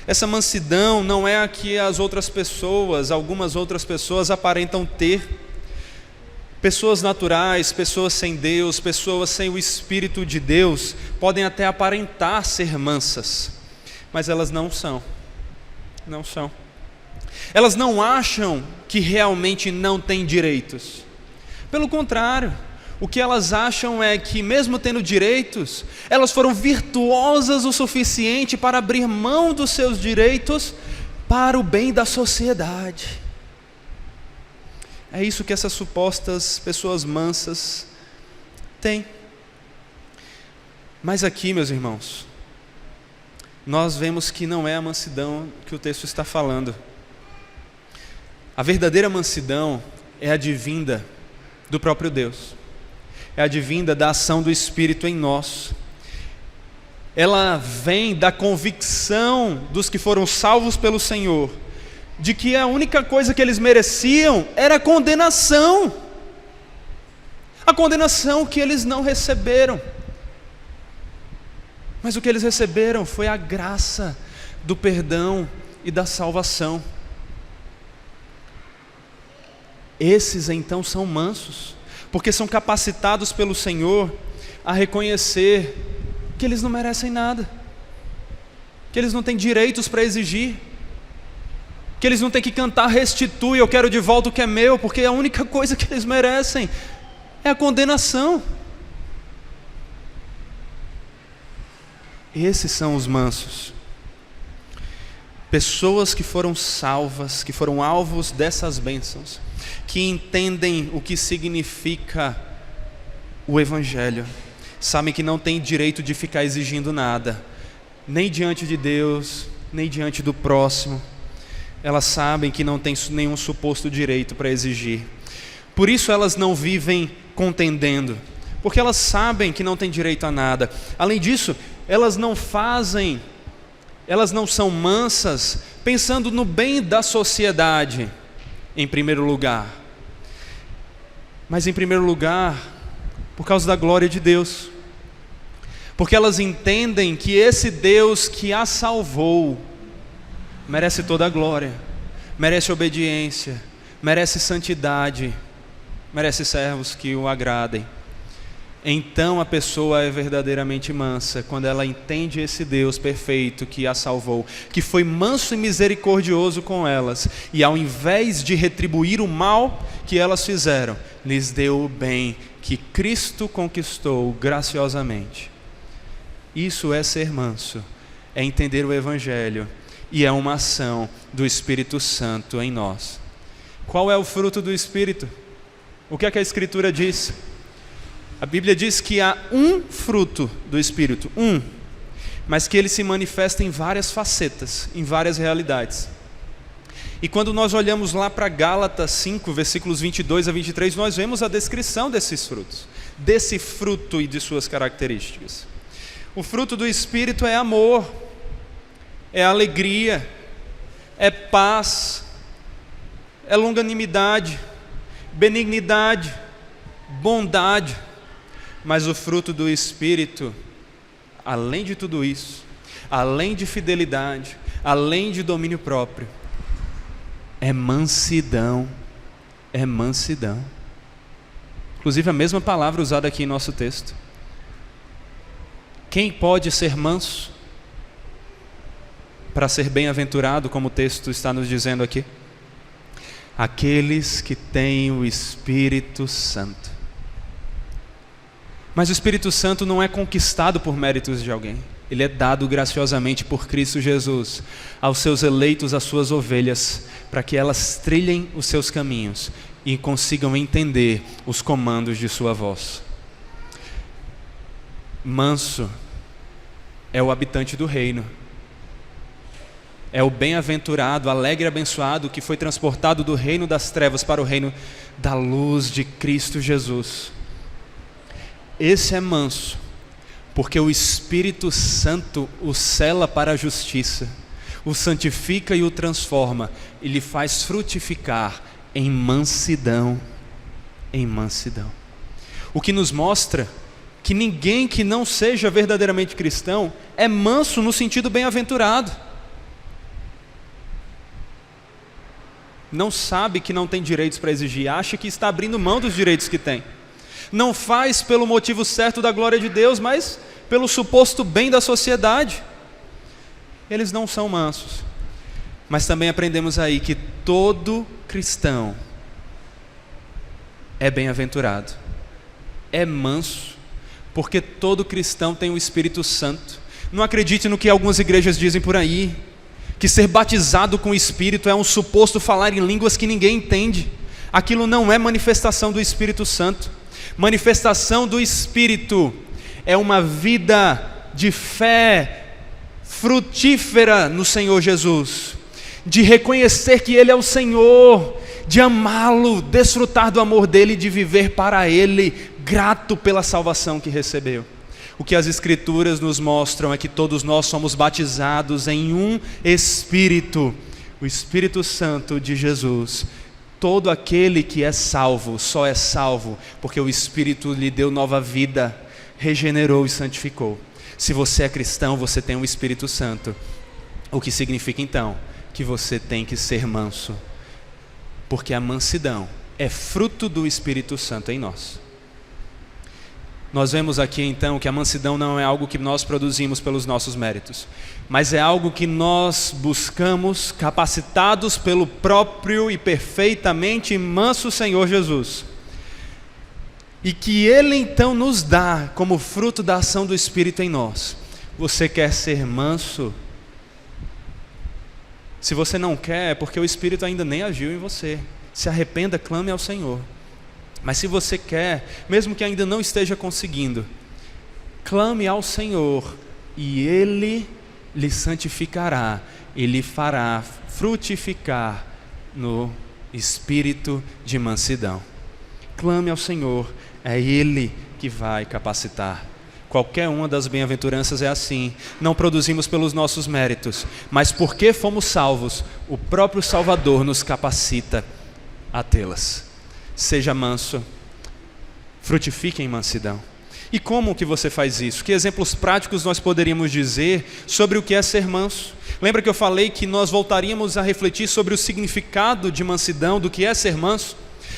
Essa mansidão não é a que as outras pessoas, algumas outras pessoas aparentam ter. Pessoas naturais, pessoas sem Deus, pessoas sem o Espírito de Deus, podem até aparentar ser mansas, mas elas não são. Não são. Elas não acham que realmente não têm direitos. Pelo contrário, o que elas acham é que, mesmo tendo direitos, elas foram virtuosas o suficiente para abrir mão dos seus direitos para o bem da sociedade. É isso que essas supostas pessoas mansas têm. Mas aqui, meus irmãos, nós vemos que não é a mansidão que o texto está falando. A verdadeira mansidão é advinda do próprio Deus. É advinda da ação do Espírito em nós. Ela vem da convicção dos que foram salvos pelo Senhor, de que a única coisa que eles mereciam era a condenação que eles não receberam. Mas o que eles receberam foi a graça do perdão e da salvação. Esses então são mansos, porque são capacitados pelo Senhor a reconhecer que eles não merecem nada, que eles não têm direitos para exigir, que eles não têm que cantar restitui, eu quero de volta o que é meu, porque a única coisa que eles merecem é a condenação. Esses são os mansos. Pessoas que foram salvas, que foram alvos dessas bênçãos, que entendem o que significa o Evangelho, sabem que não tem direito de ficar exigindo nada, nem diante de Deus, nem diante do próximo. Elas sabem que não tem nenhum suposto direito para exigir. Por isso elas não vivem contendendo, porque elas sabem que não tem direito a nada. Além disso, elas não são mansas pensando no bem da sociedade, em primeiro lugar, mas em primeiro lugar, por causa da glória de Deus, porque elas entendem que esse Deus que a salvou merece toda a glória, merece obediência, merece santidade, merece servos que o agradem. Então a pessoa é verdadeiramente mansa quando ela entende esse Deus perfeito que a salvou, que foi manso e misericordioso com elas, e ao invés de retribuir o mal que elas fizeram, lhes deu o bem que Cristo conquistou graciosamente. Isso é ser manso, é entender o Evangelho, e é uma ação do Espírito Santo em nós. Qual é o fruto do Espírito? O que é que a Escritura diz? A Bíblia diz que há um fruto do Espírito, mas que ele se manifesta em várias facetas, em várias realidades. E quando nós olhamos lá para Gálatas 5, versículos 22 a 23, nós vemos a descrição desses frutos, desse fruto e de suas características. O fruto do Espírito é amor, é alegria, é paz, é longanimidade, benignidade, bondade. Mas o fruto do Espírito, além de tudo isso, além de fidelidade, além de domínio próprio, é mansidão. É mansidão. Inclusive a mesma palavra usada aqui em nosso texto. Quem pode ser manso para ser bem-aventurado, como o texto está nos dizendo aqui? Aqueles que têm o Espírito Santo. Mas o Espírito Santo não é conquistado por méritos de alguém. Ele é dado graciosamente por Cristo Jesus aos seus eleitos, às suas ovelhas, para que elas trilhem os seus caminhos e consigam entender os comandos de sua voz. Manso é o habitante do reino. É o bem-aventurado, alegre e abençoado que foi transportado do reino das trevas para o reino da luz de Cristo Jesus. Esse é manso, porque o Espírito Santo o sela para a justiça, o santifica e o transforma, e lhe faz frutificar em mansidão, em mansidão. O que nos mostra que ninguém que não seja verdadeiramente cristão é manso no sentido bem-aventurado. Não sabe que não tem direitos para exigir, acha que está abrindo mão dos direitos que tem. Não faz pelo motivo certo da glória de Deus, mas pelo suposto bem da sociedade. Eles não são mansos. Mas também aprendemos aí que todo cristão é bem-aventurado, é manso, porque todo cristão tem o Espírito Santo. Não acredite no que algumas igrejas dizem por aí, que ser batizado com o Espírito é um suposto falar em línguas que ninguém entende. Aquilo não é manifestação do Espírito Santo. Manifestação do Espírito é uma vida de fé frutífera no Senhor Jesus, de reconhecer que Ele é o Senhor, de amá-lo, desfrutar do amor dele e de viver para ele, grato pela salvação que recebeu. O que as Escrituras nos mostram é que todos nós somos batizados em um Espírito, o Espírito Santo de Jesus. Todo aquele que é salvo, só é salvo porque o Espírito lhe deu nova vida, regenerou e santificou. Se você é cristão, você tem o Espírito Santo, o que significa então que você tem que ser manso, porque a mansidão é fruto do Espírito Santo em nós. Nós vemos aqui então que a mansidão não é algo que nós produzimos pelos nossos méritos, mas é algo que nós buscamos capacitados pelo próprio e perfeitamente manso Senhor Jesus. E que Ele então nos dá como fruto da ação do Espírito em nós. Você quer ser manso? Se você não quer, é porque o Espírito ainda nem agiu em você. Se arrependa, clame ao Senhor. Mas se você quer, mesmo que ainda não esteja conseguindo, clame ao Senhor e Ele lhe santificará, Ele fará frutificar no espírito de mansidão. Clame ao Senhor, é Ele que vai capacitar. Qualquer uma das bem-aventuranças é assim. Não produzimos pelos nossos méritos, mas porque fomos salvos, o próprio Salvador nos capacita a tê-las. Seja manso, frutifique em mansidão. E como que você faz isso? Que exemplos práticos nós poderíamos dizer sobre o que é ser manso? Lembra que eu falei que nós voltaríamos a refletir sobre o significado de mansidão, do que é ser manso?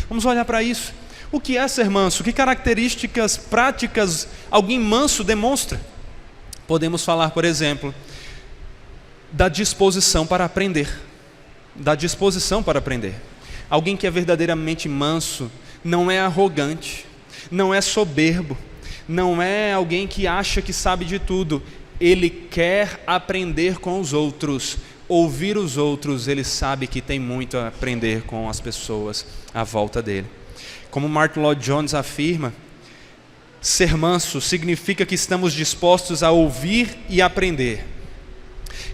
Vamos olhar para isso. O que é ser manso? Que características práticas alguém manso demonstra? Podemos falar, por exemplo, da disposição para aprender. Da disposição para aprender. Alguém que é verdadeiramente manso não é arrogante, não é soberbo, não é alguém que acha que sabe de tudo. Ele quer aprender com os outros, ouvir os outros. Ele sabe que tem muito a aprender com as pessoas à volta dele. Como Martyn Lloyd-Jones afirma, ser manso significa que estamos dispostos a ouvir e aprender,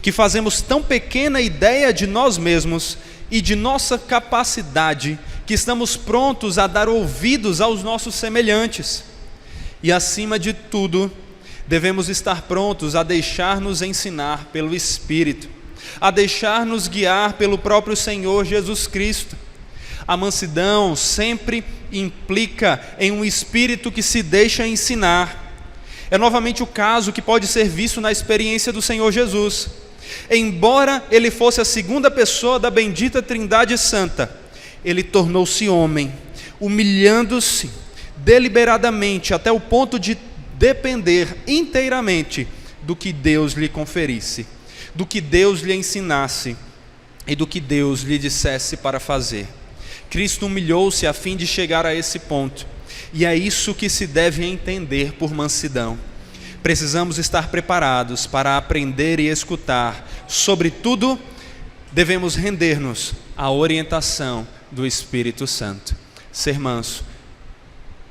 que fazemos tão pequena ideia de nós mesmos e de nossa capacidade, que estamos prontos a dar ouvidos aos nossos semelhantes. E acima de tudo, devemos estar prontos a deixar-nos ensinar pelo Espírito, a deixar-nos guiar pelo próprio Senhor Jesus Cristo. A mansidão sempre implica em um espírito que se deixa ensinar. É novamente o caso que pode ser visto na experiência do Senhor Jesus. Embora ele fosse a segunda pessoa da bendita Trindade Santa, ele tornou-se homem, humilhando-se deliberadamente até o ponto de depender inteiramente do que Deus lhe conferisse, do que Deus lhe ensinasse e do que Deus lhe dissesse para fazer. Cristo humilhou-se a fim de chegar a esse ponto, e é isso que se deve entender por mansidão. Precisamos estar preparados para aprender e escutar. Sobretudo, devemos render-nos à orientação do Espírito Santo. Ser manso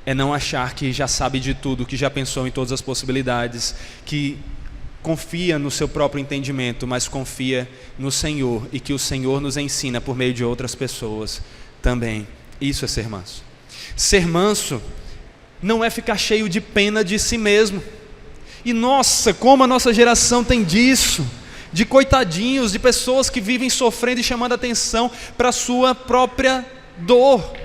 é não achar que já sabe de tudo, que já pensou em todas as possibilidades, que confia no seu próprio entendimento, mas confia no Senhor, e que o Senhor nos ensina por meio de outras pessoas também. Isso é ser manso. Ser manso não é ficar cheio de pena de si mesmo. E nossa, como a nossa geração tem disso, de coitadinhos, de pessoas que vivem sofrendo e chamando atenção para a sua própria dor.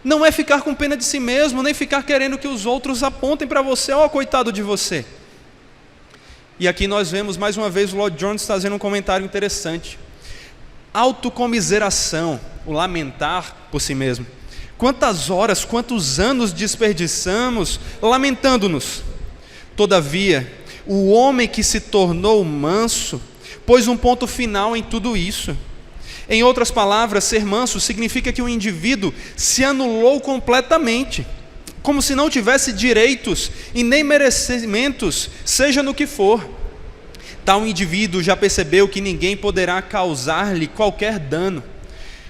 Não é ficar com pena de si mesmo, nem ficar querendo que os outros apontem para você, ó, coitado de você. E aqui nós vemos mais uma vez o Lloyd-Jones fazendo um comentário interessante. Autocomiseração, o lamentar por si mesmo. Quantas horas, quantos anos desperdiçamos lamentando-nos? Todavia, o homem que se tornou manso pôs um ponto final em tudo isso. Em outras palavras, ser manso significa que o indivíduo se anulou completamente, como se não tivesse direitos e nem merecimentos, seja no que for. Tal indivíduo já percebeu que ninguém poderá causar-lhe qualquer dano.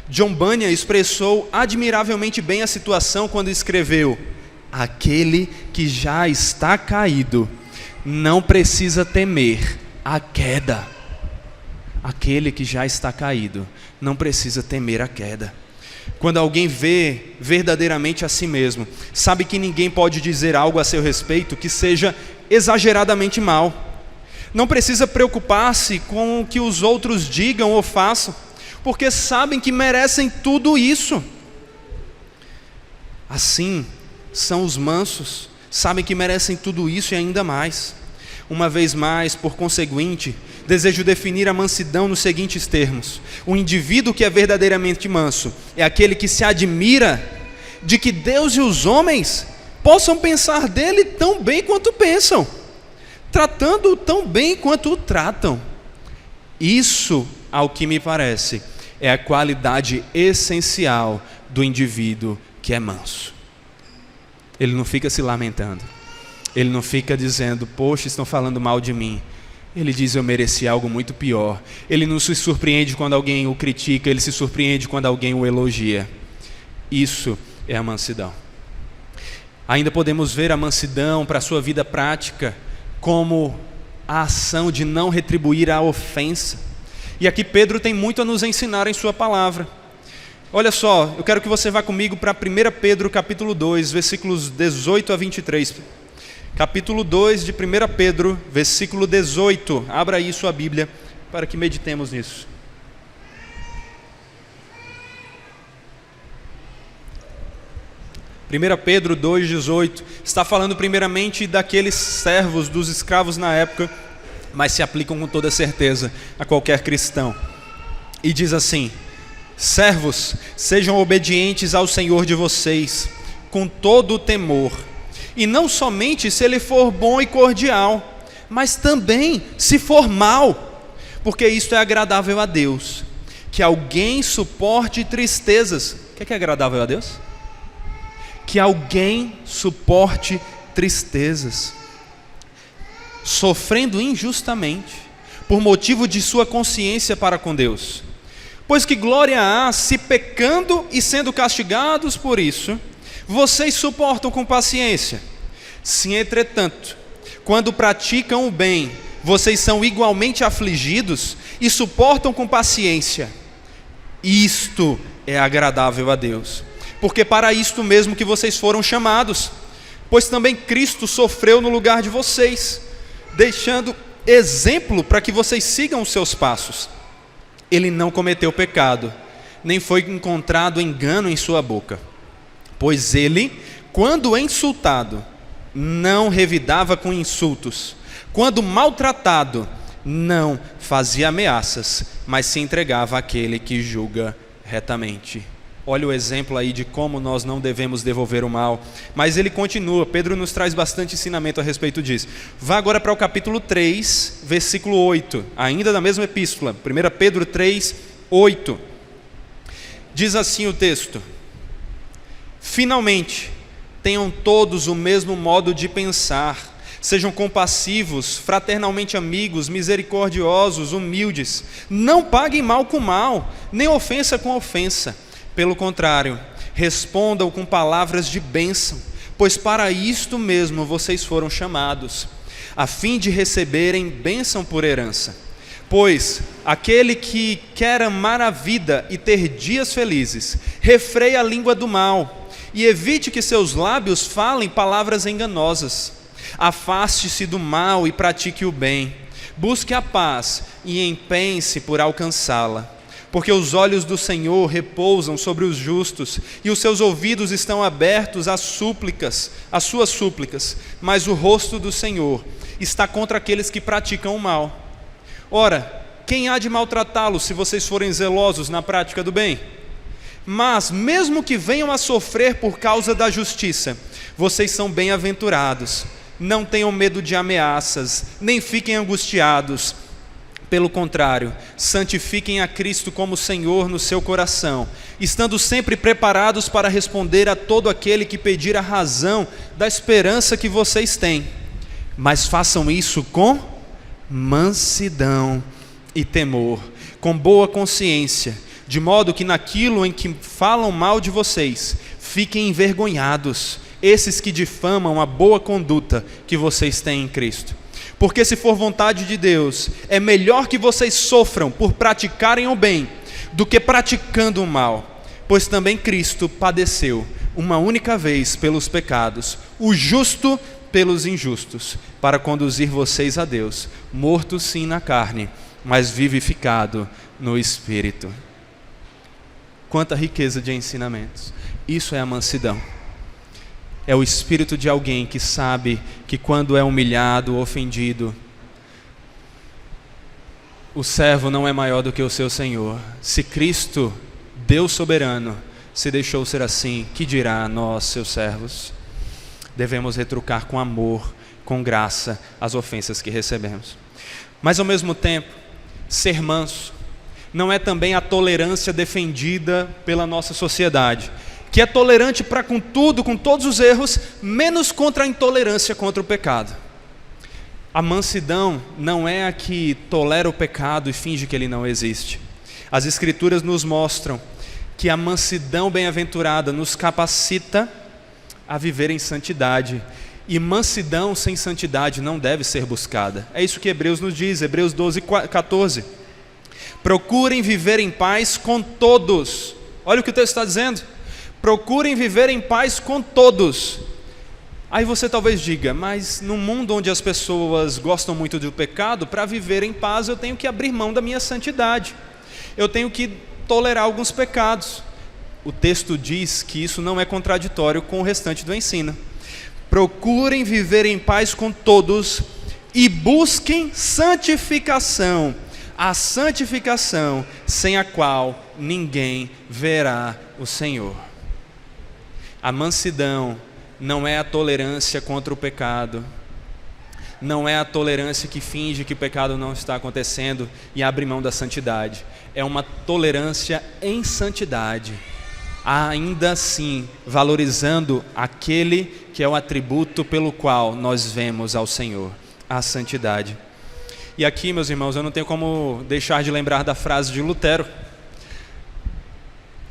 John Bunyan expressou admiravelmente bem a situação quando escreveu: aquele que já está caído não precisa temer a queda. Aquele que já está caído não precisa temer a queda. Quando alguém vê verdadeiramente a si mesmo, sabe que ninguém pode dizer algo a seu respeito que seja exageradamente mal. Não precisa preocupar-se com o que os outros digam ou façam, porque sabem que merecem tudo isso. Assim são os mansos, sabem que merecem tudo isso e ainda mais. Uma vez mais, por conseguinte, desejo definir a mansidão nos seguintes termos: o indivíduo que é verdadeiramente manso é aquele que se admira de que Deus e os homens possam pensar dele tão bem quanto pensam, tratando-o tão bem quanto o tratam. Isso, ao que me parece, é a qualidade essencial do indivíduo que é manso. Ele não fica se lamentando, ele não fica dizendo, poxa, estão falando mal de mim. Ele diz, eu mereci algo muito pior. Ele não se surpreende quando alguém o critica, ele se surpreende quando alguém o elogia. Isso é a mansidão. Ainda podemos ver a mansidão para a sua vida prática como a ação de não retribuir a ofensa. E aqui Pedro tem muito a nos ensinar em sua palavra. Olha só, eu quero que você vá comigo para 1 Pedro capítulo 2, versículos 18 a 23. Capítulo 2 de 1 Pedro, versículo 18. Abra aí sua Bíblia para que meditemos nisso. Pedro 2,18 está falando primeiramente daqueles servos, dos escravos na época, mas se aplicam com toda certeza a qualquer cristão. E diz assim: servos, sejam obedientes ao Senhor de vocês, com todo o temor, e não somente se ele for bom e cordial, mas também se for mal, porque isto é agradável a Deus, que alguém suporte tristezas. O que é agradável a Deus? Que alguém suporte tristezas, sofrendo injustamente, por motivo de sua consciência para com Deus. Pois que glória há, se pecando e sendo castigados por isso, vocês suportam com paciência. Se, entretanto, quando praticam o bem, vocês são igualmente afligidos e suportam com paciência, isto é agradável a Deus. Porque para isto mesmo que vocês foram chamados, pois também Cristo sofreu no lugar de vocês, deixando exemplo para que vocês sigam os seus passos. Ele não cometeu pecado, nem foi encontrado engano em sua boca. Pois ele, quando insultado, não revidava com insultos. Quando maltratado, não fazia ameaças, mas se entregava àquele que julga retamente. Olha o exemplo aí de como nós não devemos devolver o mal. Mas ele continua, Pedro nos traz bastante ensinamento a respeito disso. Vá agora para o capítulo 3, versículo 8, ainda da mesma epístola, 1 Pedro 3, 8. Diz assim o texto: finalmente, tenham todos o mesmo modo de pensar, sejam compassivos, fraternalmente amigos, misericordiosos, humildes, não paguem mal com mal, nem ofensa com ofensa. Pelo contrário, respondam com palavras de bênção, pois para isto mesmo vocês foram chamados, a fim de receberem bênção por herança. Pois aquele que quer amar a vida e ter dias felizes, refreia a língua do mal, e evite que seus lábios falem palavras enganosas. Afaste-se do mal e pratique o bem. Busque a paz e empenhe-se por alcançá-la. Porque os olhos do Senhor repousam sobre os justos, e os seus ouvidos estão abertos às suas súplicas, mas o rosto do Senhor está contra aqueles que praticam o mal. Ora, quem há de maltratá-los se vocês forem zelosos na prática do bem? Mas, mesmo que venham a sofrer por causa da justiça, vocês são bem-aventurados. Não tenham medo de ameaças, nem fiquem angustiados. Pelo contrário, santifiquem a Cristo como Senhor no seu coração, estando sempre preparados para responder a todo aquele que pedir a razão da esperança que vocês têm. Mas façam isso com mansidão e temor, com boa consciência, de modo que naquilo em que falam mal de vocês, fiquem envergonhados, esses que difamam a boa conduta que vocês têm em Cristo. Porque se for vontade de Deus, é melhor que vocês sofram por praticarem o bem, do que praticando o mal. Pois também Cristo padeceu uma única vez pelos pecados, o justo pelos injustos, para conduzir vocês a Deus, mortos sim na carne, mas vivificado no Espírito. Quanta riqueza de ensinamentos. Isso é a mansidão. É o espírito de alguém que sabe que quando é humilhado, ofendido, o servo não é maior do que o seu Senhor. Se Cristo, Deus soberano, se deixou ser assim, que dirá nós, seus servos? Devemos retrucar com amor, com graça, as ofensas que recebemos. Mas ao mesmo tempo, ser manso não é também a tolerância defendida pela nossa sociedade, que é tolerante para com tudo, com todos os erros, menos contra a intolerância contra o pecado. A mansidão não é a que tolera o pecado e finge que ele não existe. As Escrituras nos mostram que a mansidão bem-aventurada nos capacita a viver em santidade. E mansidão sem santidade não deve ser buscada. É isso que Hebreus nos diz, Hebreus 12:14. Procurem viver em paz com todos. Olha o que o texto está dizendo. Procurem viver em paz com todos. Aí você talvez diga, mas no mundo onde as pessoas gostam muito do pecado, para viver em paz eu tenho que abrir mão da minha santidade. Eu tenho que tolerar alguns pecados. O texto diz que isso não é contraditório com o restante do ensino. Procurem viver em paz com todos e busquem santificação. A santificação sem a qual ninguém verá o Senhor. A mansidão não é a tolerância contra o pecado, não é a tolerância que finge que o pecado não está acontecendo e abre mão da santidade. É uma tolerância em santidade, ainda assim valorizando aquele que é o atributo pelo qual nós vemos ao Senhor, a santidade. E aqui, meus irmãos, eu não tenho como deixar de lembrar da frase de Lutero: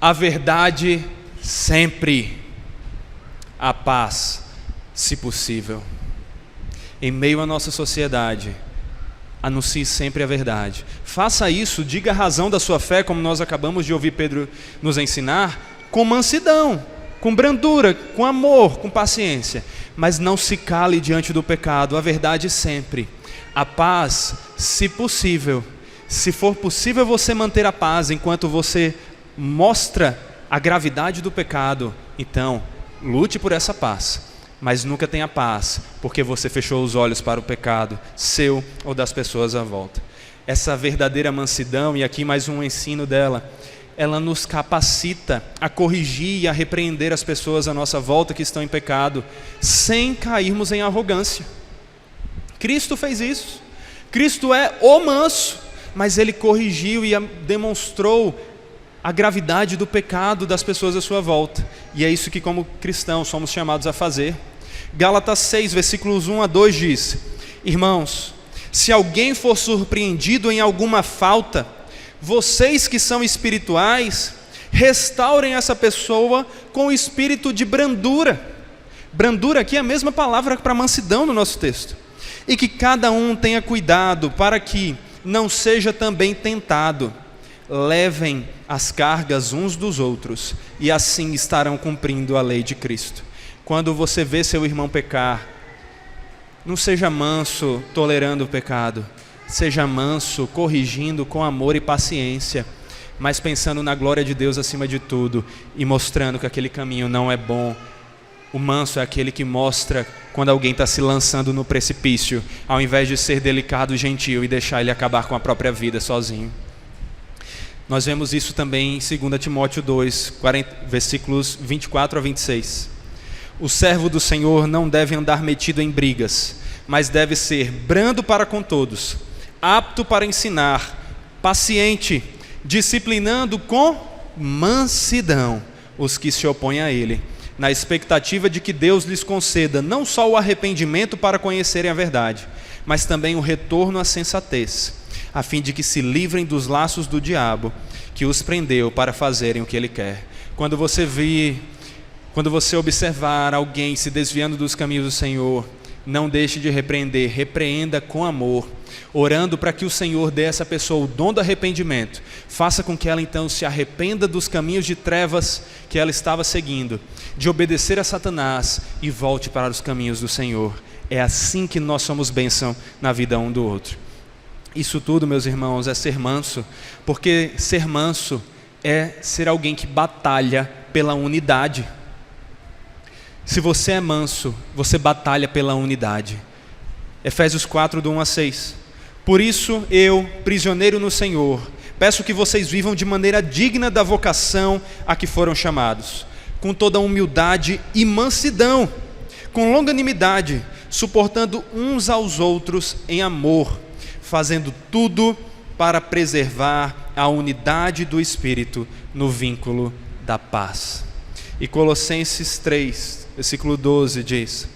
a verdade sempre, a paz, se possível. Em meio à nossa sociedade, anuncie sempre a verdade. Faça isso, diga a razão da sua fé, como nós acabamos de ouvir Pedro nos ensinar, com mansidão, com brandura, com amor, com paciência. Mas não se cale diante do pecado, a verdade sempre. A paz, se possível. Se for possível você manter a paz enquanto você mostra a gravidade do pecado, então lute por essa paz, mas nunca tenha paz, porque você fechou os olhos para o pecado, seu ou das pessoas à volta. Essa verdadeira mansidão, e aqui mais um ensino dela, ela nos capacita a corrigir e a repreender as pessoas à nossa volta que estão em pecado, sem cairmos em arrogância. Cristo fez isso. Cristo é o manso, mas ele corrigiu e demonstrou a gravidade do pecado das pessoas à sua volta. E é isso que, como cristãos, somos chamados a fazer. Gálatas 6, versículos 1 a 2 diz: irmãos, se alguém for surpreendido em alguma falta, vocês que são espirituais, restaurem essa pessoa com o espírito de brandura. Brandura aqui é a mesma palavra para mansidão no nosso texto. E que cada um tenha cuidado para que não seja também tentado. Levem as cargas uns dos outros, e assim estarão cumprindo a lei de Cristo. Quando você vê seu irmão pecar, não seja manso tolerando o pecado, seja manso corrigindo com amor e paciência, mas pensando na glória de Deus acima de tudo e mostrando que aquele caminho não é bom. O manso é aquele que mostra quando alguém está se lançando no precipício, ao invés de ser delicado e gentil e deixar ele acabar com a própria vida sozinho. Nós vemos isso também em 2 Timóteo 2, versículos 24 a 26. O servo do Senhor não deve andar metido em brigas, mas deve ser brando para com todos, apto para ensinar, paciente, disciplinando com mansidão os que se opõem a ele, na expectativa de que Deus lhes conceda não só o arrependimento para conhecerem a verdade, mas também o retorno à sensatez, a fim de que se livrem dos laços do diabo, que os prendeu para fazerem o que ele quer. Quando você observar alguém se desviando dos caminhos do Senhor, não deixe de repreender, repreenda com amor, orando para que o Senhor dê a essa pessoa o dom do arrependimento, faça com que ela então se arrependa dos caminhos de trevas que ela estava seguindo, de obedecer a Satanás e volte para os caminhos do Senhor. É assim que nós somos bênção na vida um do outro. Isso tudo, meus irmãos, é ser manso, porque ser manso é ser alguém que batalha pela unidade. Se você é manso, você batalha pela unidade. Efésios 4, do 1 a 6. Por isso eu, prisioneiro no Senhor, peço que vocês vivam de maneira digna da vocação a que foram chamados, com toda humildade e mansidão, com longanimidade, suportando uns aos outros em amor, fazendo tudo para preservar a unidade do Espírito no vínculo da paz. E Colossenses 3, versículo 12 diz: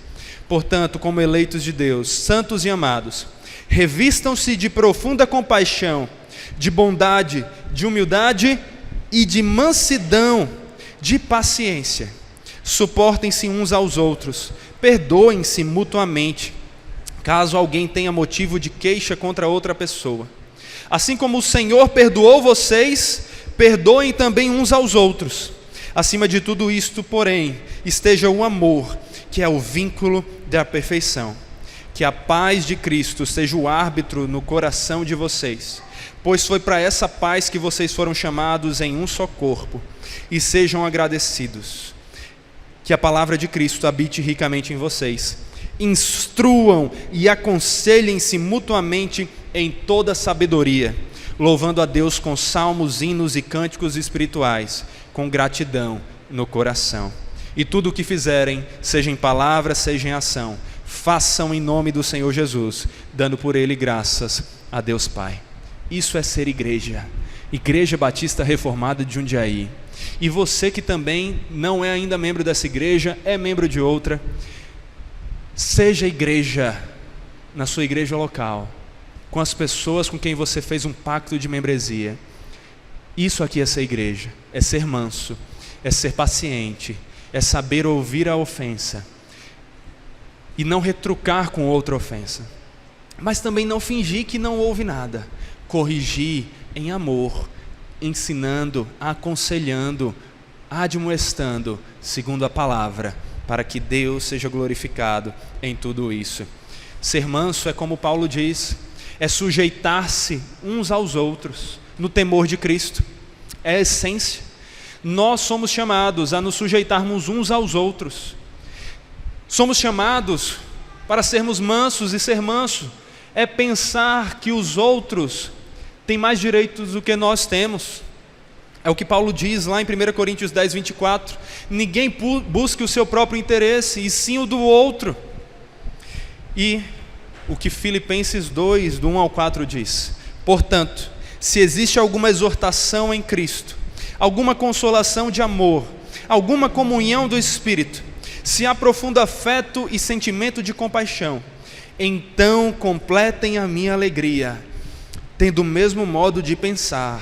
portanto, como eleitos de Deus, santos e amados, revistam-se de profunda compaixão, de bondade, de humildade e de mansidão, de paciência. Suportem-se uns aos outros, perdoem-se mutuamente, caso alguém tenha motivo de queixa contra outra pessoa. Assim como o Senhor perdoou vocês, perdoem também uns aos outros. Acima de tudo isto, porém, esteja o amor, que é o vínculo da perfeição. Que a paz de Cristo seja o árbitro no coração de vocês, pois foi para essa paz que vocês foram chamados em um só corpo, e sejam agradecidos. Que a palavra de Cristo habite ricamente em vocês. Instruam e aconselhem-se mutuamente em toda sabedoria, louvando a Deus com salmos, hinos e cânticos espirituais, com gratidão no coração. E tudo o que fizerem, seja em palavra, seja em ação, façam em nome do Senhor Jesus, dando por Ele graças a Deus Pai. Isso é ser igreja, Igreja Batista Reformada de Jundiaí. E você que também não é ainda membro dessa igreja, é membro de outra, seja igreja na sua igreja local, com as pessoas com quem você fez um pacto de membresia. Isso aqui é ser igreja, é ser manso, é ser paciente, é saber ouvir a ofensa e não retrucar com outra ofensa, mas também não fingir que não houve nada, corrigir em amor, ensinando, aconselhando, admoestando, segundo a palavra, para que Deus seja glorificado em tudo isso. Ser manso é, como Paulo diz, é sujeitar-se uns aos outros no temor de Cristo. É a essência. Nós somos chamados a nos sujeitarmos uns aos outros. Somos chamados para sermos mansos, e ser manso é pensar que os outros têm mais direitos do que nós temos. É o que Paulo diz lá em 1 Coríntios 10, 24. Ninguém busque o seu próprio interesse, e sim o do outro. E o que Filipenses 2, do 1 ao 4 diz: portanto, se existe alguma exortação em Cristo, alguma consolação de amor, alguma comunhão do Espírito, se há profundo afeto e sentimento de compaixão, então completem a minha alegria, tendo o mesmo modo de pensar,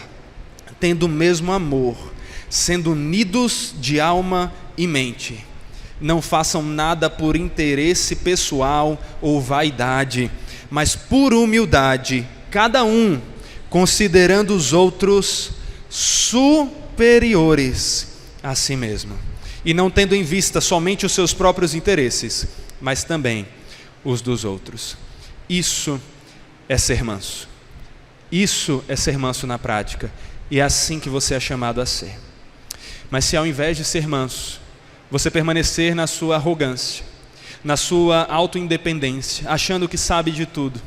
tendo o mesmo amor, sendo unidos de alma e mente. Não façam nada por interesse pessoal ou vaidade, mas por humildade, cada um considerando os outros superiores a si mesmo, e não tendo em vista somente os seus próprios interesses, mas também os dos outros. Isso é ser manso. Isso é ser manso na prática, e é assim que você é chamado a ser. Mas se ao invés de ser manso, você permanecer na sua arrogância, na sua autoindependência, achando que sabe de tudo,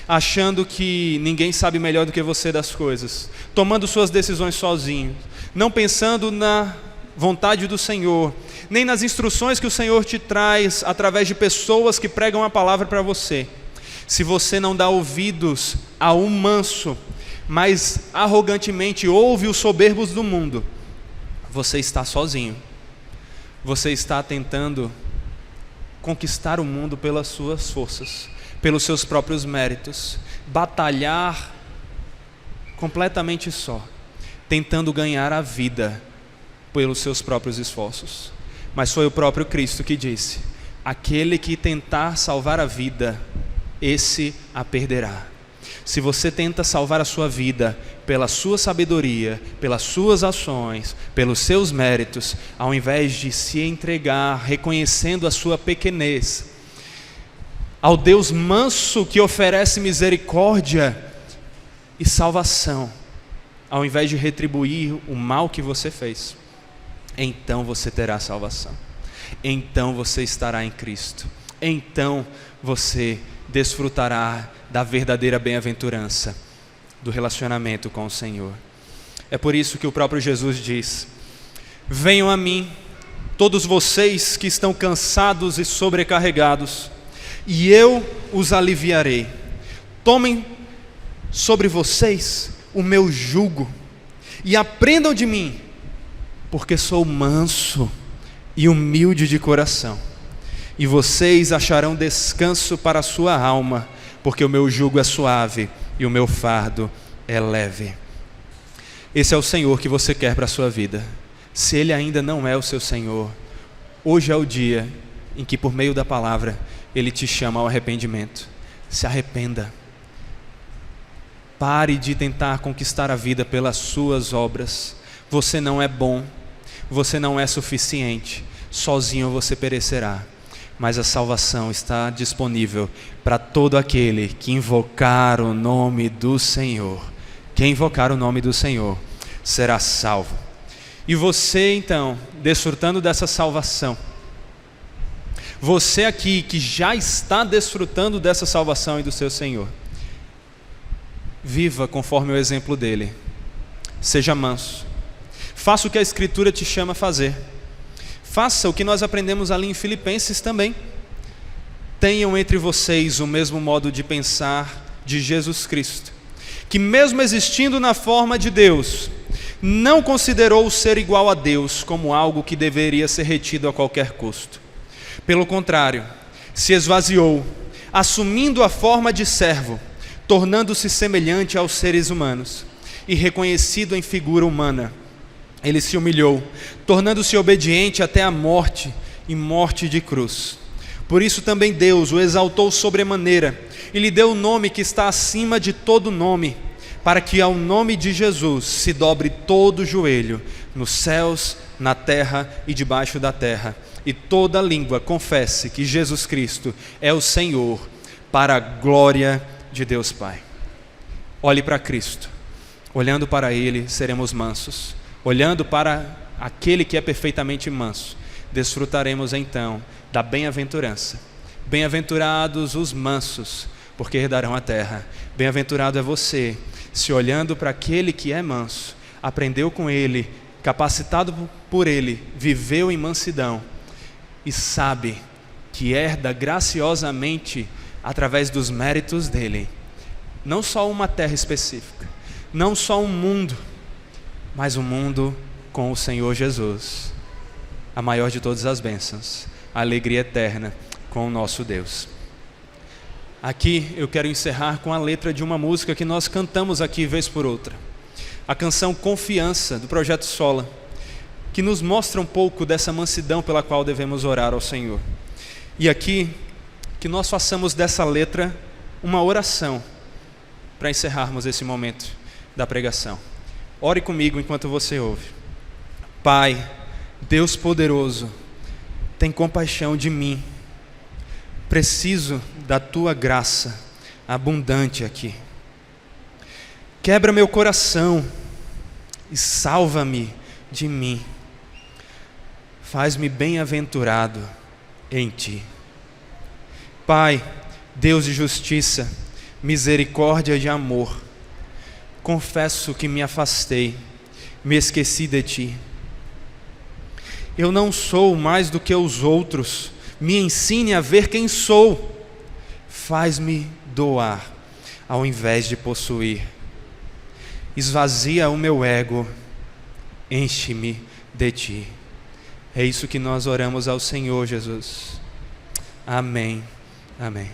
achando que ninguém sabe melhor do que você das coisas, tomando suas decisões sozinho, não pensando na vontade do Senhor, nem nas instruções que o Senhor te traz através de pessoas que pregam a palavra para você. Se você não dá ouvidos a um manso, mas arrogantemente ouve os soberbos do mundo, você está sozinho. Você está tentando conquistar o mundo pelas suas forças, pelos seus próprios méritos, batalhar completamente só, tentando ganhar a vida pelos seus próprios esforços. Mas foi o próprio Cristo que disse: aquele que tentar salvar a vida, esse a perderá. Se você tenta salvar a sua vida pela sua sabedoria, pelas suas ações, pelos seus méritos, ao invés de se entregar reconhecendo a sua pequenez, ao Deus manso que oferece misericórdia e salvação, ao invés de retribuir o mal que você fez, então você terá salvação. Então você estará em Cristo. Então você desfrutará da verdadeira bem-aventurança, do relacionamento com o Senhor. É por isso que o próprio Jesus diz: venham a mim, todos vocês que estão cansados e sobrecarregados, e eu os aliviarei. Tomem sobre vocês o meu jugo e aprendam de mim, porque sou manso e humilde de coração, e vocês acharão descanso para a sua alma, porque o meu jugo é suave e o meu fardo é leve. Esse é o Senhor que você quer para a sua vida. Se Ele ainda não é o seu Senhor, hoje é o dia em que, por meio da palavra, Ele te chama ao arrependimento. Se arrependa. Pare de tentar conquistar a vida pelas suas obras. Você não é bom, você não é suficiente, sozinho você perecerá. Mas a salvação está disponível para todo aquele que invocar o nome do Senhor. Quem invocar o nome do Senhor será salvo. E você então, desfrutando dessa salvação, você aqui que já está desfrutando dessa salvação e do seu Senhor, viva conforme o exemplo dele. Seja manso. Faça o que a Escritura te chama a fazer. Faça o que nós aprendemos ali em Filipenses também. Tenham entre vocês o mesmo modo de pensar de Jesus Cristo, que mesmo existindo na forma de Deus, não considerou o ser igual a Deus como algo que deveria ser retido a qualquer custo. Pelo contrário, se esvaziou, assumindo a forma de servo, tornando-se semelhante aos seres humanos, e reconhecido em figura humana, ele se humilhou, tornando-se obediente até a morte, e morte de cruz. Por isso também Deus o exaltou sobremaneira, e lhe deu o nome que está acima de todo nome, para que ao nome de Jesus se dobre todo o joelho, nos céus, na terra e debaixo da terra, e toda língua confesse que Jesus Cristo é o Senhor, para a glória de Deus Pai. Olhe para Cristo. Olhando para Ele, seremos mansos. Olhando para aquele que é perfeitamente manso, desfrutaremos então da bem-aventurança. Bem-aventurados os mansos, porque herdarão a terra. Bem-aventurado é você, se olhando para aquele que é manso, aprendeu com Ele, capacitado por Ele, viveu em mansidão e sabe que herda graciosamente, através dos méritos dEle, não só uma terra específica, não só um mundo, mas um mundo com o Senhor Jesus, a maior de todas as bênçãos, a alegria eterna com o nosso Deus. Aqui eu quero encerrar com a letra de uma música que nós cantamos aqui vez por outra, a canção Confiança, do Projeto Sola, que nos mostra um pouco dessa mansidão pela qual devemos orar ao Senhor. E aqui, que nós façamos dessa letra uma oração, para encerrarmos esse momento da pregação. Ore comigo enquanto você ouve. Pai, Deus poderoso, tem compaixão de mim. Preciso da tua graça abundante aqui. Quebra meu coração e salva-me de mim. Faz-me bem-aventurado em ti. Pai, Deus de justiça, misericórdia e amor, confesso que me afastei, me esqueci de ti. Eu não sou mais do que os outros, me ensine a ver quem sou. Faz-me doar, ao invés de possuir. Esvazia o meu ego, enche-me de ti. É isso que nós oramos ao Senhor Jesus. Amém. Amém.